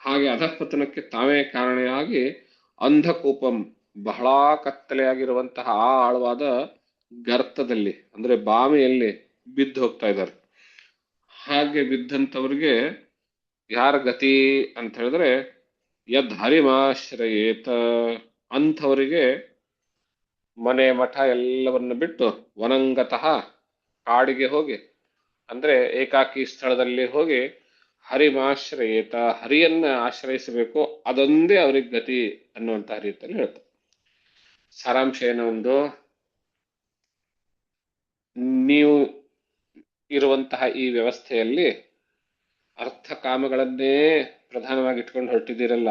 ಹಾಗೆ ಅಧಃಪತನಕ್ಕೆ ತಾವೇ ಕಾರಣವಾಗಿ ಅಂಧಕೂಪಂ, ಬಹಳ ಕತ್ತಲೆಯಾಗಿರುವಂತಹ ಆ ಆಳವಾದ ಗರ್ತದಲ್ಲಿ ಅಂದ್ರೆ ಬಾವಿಯಲ್ಲಿ ಬಿದ್ದು ಹೋಗ್ತಾ ಇದ್ದಾರೆ. ಹಾಗೆ ಬಿದ್ದಂಥವ್ರಿಗೆ ಯಾರ ಗತಿ ಅಂತ ಹೇಳಿದ್ರೆ ಯದ್ ಹರಿಮಾಶ್ರಯೇತ, ಅಂಥವರಿಗೆ ಮನೆ ಮಠ ಎಲ್ಲವನ್ನ ಬಿಟ್ಟು ವನಂಗತಃ, ಕಾಡಿಗೆ ಹೋಗಿ ಅಂದ್ರೆ ಏಕಾಕಿ ಸ್ಥಳದಲ್ಲಿ ಹೋಗಿ ಹರಿಮಾಶ್ರಯೇತ, ಹರಿಯನ್ನ ಆಶ್ರಯಿಸಬೇಕು, ಅದೊಂದೇ ಅವ್ರಿಗೆ ಗತಿ ಅನ್ನುವಂತಹ ರೀತಿಯಲ್ಲಿ ಹೇಳ್ತಾರೆ. ಸಾರಾಂಶ ಏನೋ ಒಂದು, ನೀವು ಇರುವಂತಹ ಈ ವ್ಯವಸ್ಥೆಯಲ್ಲಿ ಅರ್ಥ ಕಾಮಗಳನ್ನೇ ಪ್ರಧಾನವಾಗಿ ಇಟ್ಕೊಂಡು ಹೊರಟಿದ್ದೀರಲ್ಲ,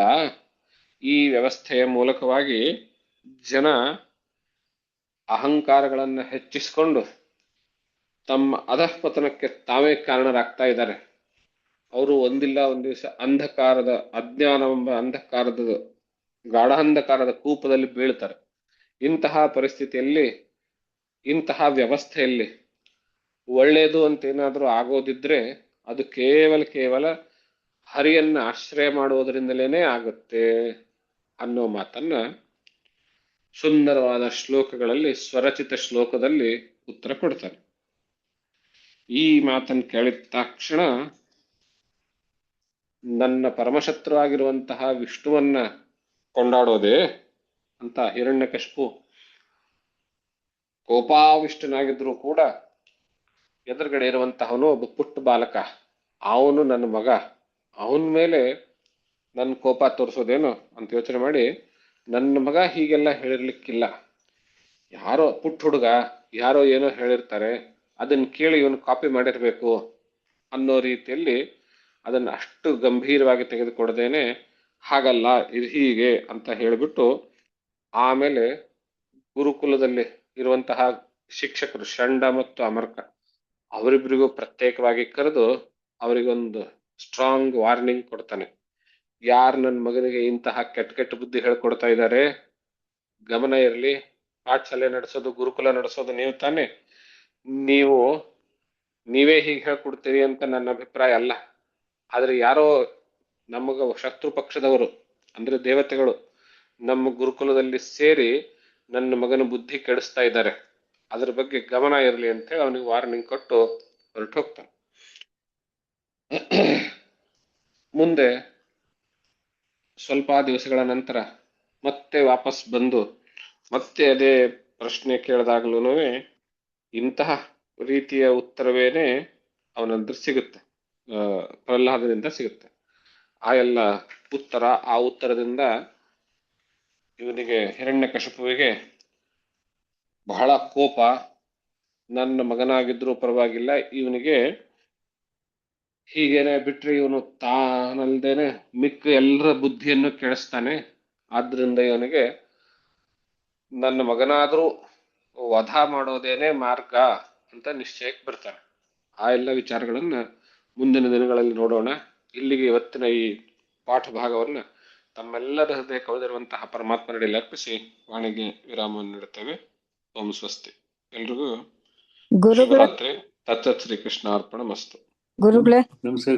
ಈ ವ್ಯವಸ್ಥೆಯ ಮೂಲಕವಾಗಿ ಜನ ಅಹಂಕಾರಗಳನ್ನು ಹೆಚ್ಚಿಸಿಕೊಂಡು ತಮ್ಮ ಅಧಃಪತನಕ್ಕೆ ತಾವೇ ಕಾರಣರಾಗ್ತಾ ಇದ್ದಾರೆ. ಅವರು ಒಂದಿಲ್ಲ ಒಂದ್ ದಿವಸ ಅಂಧಕಾರದ ಅಜ್ಞಾನವೆಂಬ ಅಂಧಕಾರದ ಗಾಢಾಂಧಕಾರದ ಕೂಪದಲ್ಲಿ ಬೀಳ್ತಾರೆ. ಇಂತಹ ಪರಿಸ್ಥಿತಿಯಲ್ಲಿ, ಇಂತಹ ವ್ಯವಸ್ಥೆಯಲ್ಲಿ ಒಳ್ಳೆಯದು ಅಂತ ಏನಾದರೂ ಆಗೋದಿದ್ರೆ ಅದು ಕೇವಲ ಹರಿಯನ್ನ ಆಶ್ರಯ ಮಾಡುವುದರಿಂದಲೇನೆ ಆಗುತ್ತೆ ಅನ್ನೋ ಮಾತನ್ನ ಸುಂದರವಾದ ಶ್ಲೋಕಗಳಲ್ಲಿ, ಸ್ವರಚಿತ ಶ್ಲೋಕದಲ್ಲಿ ಉತ್ತರ ಕೊಡ್ತಾರೆ. ಈ ಮಾತನ್ನು ಕೇಳಿದ ತಕ್ಷಣ ನನ್ನ ಪರಮಶತ್ರು ಆಗಿರುವಂತಹ ವಿಷ್ಣುವನ್ನ ಕೊಂಡಾಡೋದೆ ಅಂತ ಹಿರಣ್ಯಕಶಿಪು ಕೋಪಾವಿಷ್ಟನಾಗಿದ್ರು ಕೂಡ ಎದುರುಗಡೆ ಇರುವಂತಹವನು ಒಬ್ಬ ಪುಟ್ಟ ಬಾಲಕ, ಅವನು ನನ್ನ ಮಗ, ಅವನ ಮೇಲೆ ನನ್ನ ಕೋಪ ತೋರಿಸೋದೇನು ಅಂತ ಯೋಚನೆ ಮಾಡಿ, ನನ್ನ ಮಗ ಹೀಗೆಲ್ಲ ಹೇಳಿರ್ಲಿಕ್ಕಿಲ್ಲ, ಯಾರೋ ಪುಟ್ಟ ಹುಡುಗ ಯಾರೋ ಏನೋ ಹೇಳಿರ್ತಾರೆ, ಅದನ್ನ ಕೇಳಿ ಇವನು ಕಾಪಿ ಮಾಡಿರ್ಬೇಕು ಅನ್ನೋ ರೀತಿಯಲ್ಲಿ ಅದನ್ನು ಅಷ್ಟು ಗಂಭೀರವಾಗಿ ತೆಗೆದುಕೊಡದೇನೆ, ಹಾಗಲ್ಲ ಇದು ಹೀಗೆ ಅಂತ ಹೇಳಿಬಿಟ್ಟು ಆಮೇಲೆ ಗುರುಕುಲದಲ್ಲಿ ಇರುವಂತಹ ಶಿಕ್ಷಕರು ಷಂಡ ಮತ್ತು ಅಮರ್ಕ ಅವರಿಬ್ಬರಿಗೂ ಪ್ರತ್ಯೇಕವಾಗಿ ಕರೆದು ಅವರಿಗೊಂದು ಸ್ಟ್ರಾಂಗ್ ವಾರ್ನಿಂಗ್ ಕೊಡ್ತಾನೆ. ಯಾರು ನನ್ನ ಮಗನಿಗೆ ಇಂತಹ ಕೆಟ್ಟ ಕೆಟ್ಟ ಬುದ್ಧಿ ಹೇಳ್ಕೊಡ್ತಾ ಇದ್ದಾರೆ, ಗಮನ ಇರಲಿ, ಪಾಠಶಾಲೆ ನಡೆಸೋದು ಗುರುಕುಲ ನಡೆಸೋದು ನೀವು ತಾನೆ, ನೀವೇ ಹೀಗೆ ಹೇಳ್ಕೊಡ್ತೀರಿ ಅಂತ ನನ್ನ ಅಭಿಪ್ರಾಯ ಅಲ್ಲ. ಆದ್ರೆ ಯಾರೋ ನಮಗ ಶತ್ರು ಪಕ್ಷದವರು ಅಂದ್ರೆ ದೇವತೆಗಳು ನಮ್ಮ ಗುರುಕುಲದಲ್ಲಿ ಸೇರಿ ನನ್ನ ಮಗನ ಬುದ್ಧಿ ಕೆಡಿಸ್ತಾ ಇದ್ದಾರೆ, ಅದ್ರ ಬಗ್ಗೆ ಗಮನ ಇರಲಿ ಅಂತ ಹೇಳಿ ಅವನಿಗೆ ವಾರ್ನಿಂಗ್ ಕೊಟ್ಟು ಹೊರಟು ಹೋಗ್ತಾನೆ. ಮುಂದೆ ಸ್ವಲ್ಪ ದಿವಸಗಳ ನಂತರ ಮತ್ತೆ ವಾಪಸ್ ಬಂದು ಮತ್ತೆ ಅದೇ ಪ್ರಶ್ನೆ ಕೇಳಿದಾಗ್ಲೂ ಇಂತಹ ರೀತಿಯ ಉತ್ತರವೇನೆ ಅವನಂದ್ರೆ ಸಿಗುತ್ತೆ, ಪ್ರಹ್ಲಾದದಿಂದ ಸಿಗುತ್ತೆ. ಆ ಎಲ್ಲ ಉತ್ತರ, ಆ ಉತ್ತರದಿಂದ ಇವನಿಗೆ ಹಿರಣ್ಯಕಶಿಪುವಿಗೆ ಬಹಳ ಕೋಪ. ನನ್ನ ಮಗನಾಗಿದ್ರೂ ಪರವಾಗಿಲ್ಲ, ಇವನಿಗೆ ಹೀಗೇನೆ ಬಿಟ್ರೆ ಇವನು ತಾನಲ್ದೇನೆ ಮಿಕ್ಕ ಎಲ್ಲರ ಬುದ್ಧಿಯನ್ನು ಕೆಡಿಸ್ತಾನೆ. ಆದ್ರಿಂದ ಇವನಿಗೆ ನನ್ನ ಮಗನಾದ್ರೂ ವಧ ಮಾಡೋದೇನೆ ಮಾರ್ಗ ಅಂತ ನಿಶ್ಚಯಕ್ಕೆ ಬರ್ತಾನೆ. ಆ ಎಲ್ಲ ವಿಚಾರಗಳನ್ನ ಮುಂದಿನ ದಿನಗಳಲ್ಲಿ ನೋಡೋಣ. ಇಲ್ಲಿಗೆ ಇವತ್ತಿನ ಈ ಪಾಠ ಭಾಗವನ್ನ ತಮ್ಮೆಲ್ಲರ ಹೃದಯ ಕಳೆದಿರುವಂತಹ ಪರಮಾತ್ಮನಲ್ಲಿ ಅರ್ಪಿಸಿ ವಾಣಿಗೆ ವಿರಾಮವನ್ನು ನೀಡುತ್ತೇವೆ. ಓಂ ಸ್ವಸ್ತಿ. ಎಲ್ರಿಗೂ ಗುರುಗಳೇ ಶುಭರಾತ್ರಿ. ತತ್ಸತ್ ಶ್ರೀ ಕೃಷ್ಣ ಅರ್ಪಣ ಮಸ್ತು. ಗುರುಗಳೇ ನಮಸ್ಕಾರ.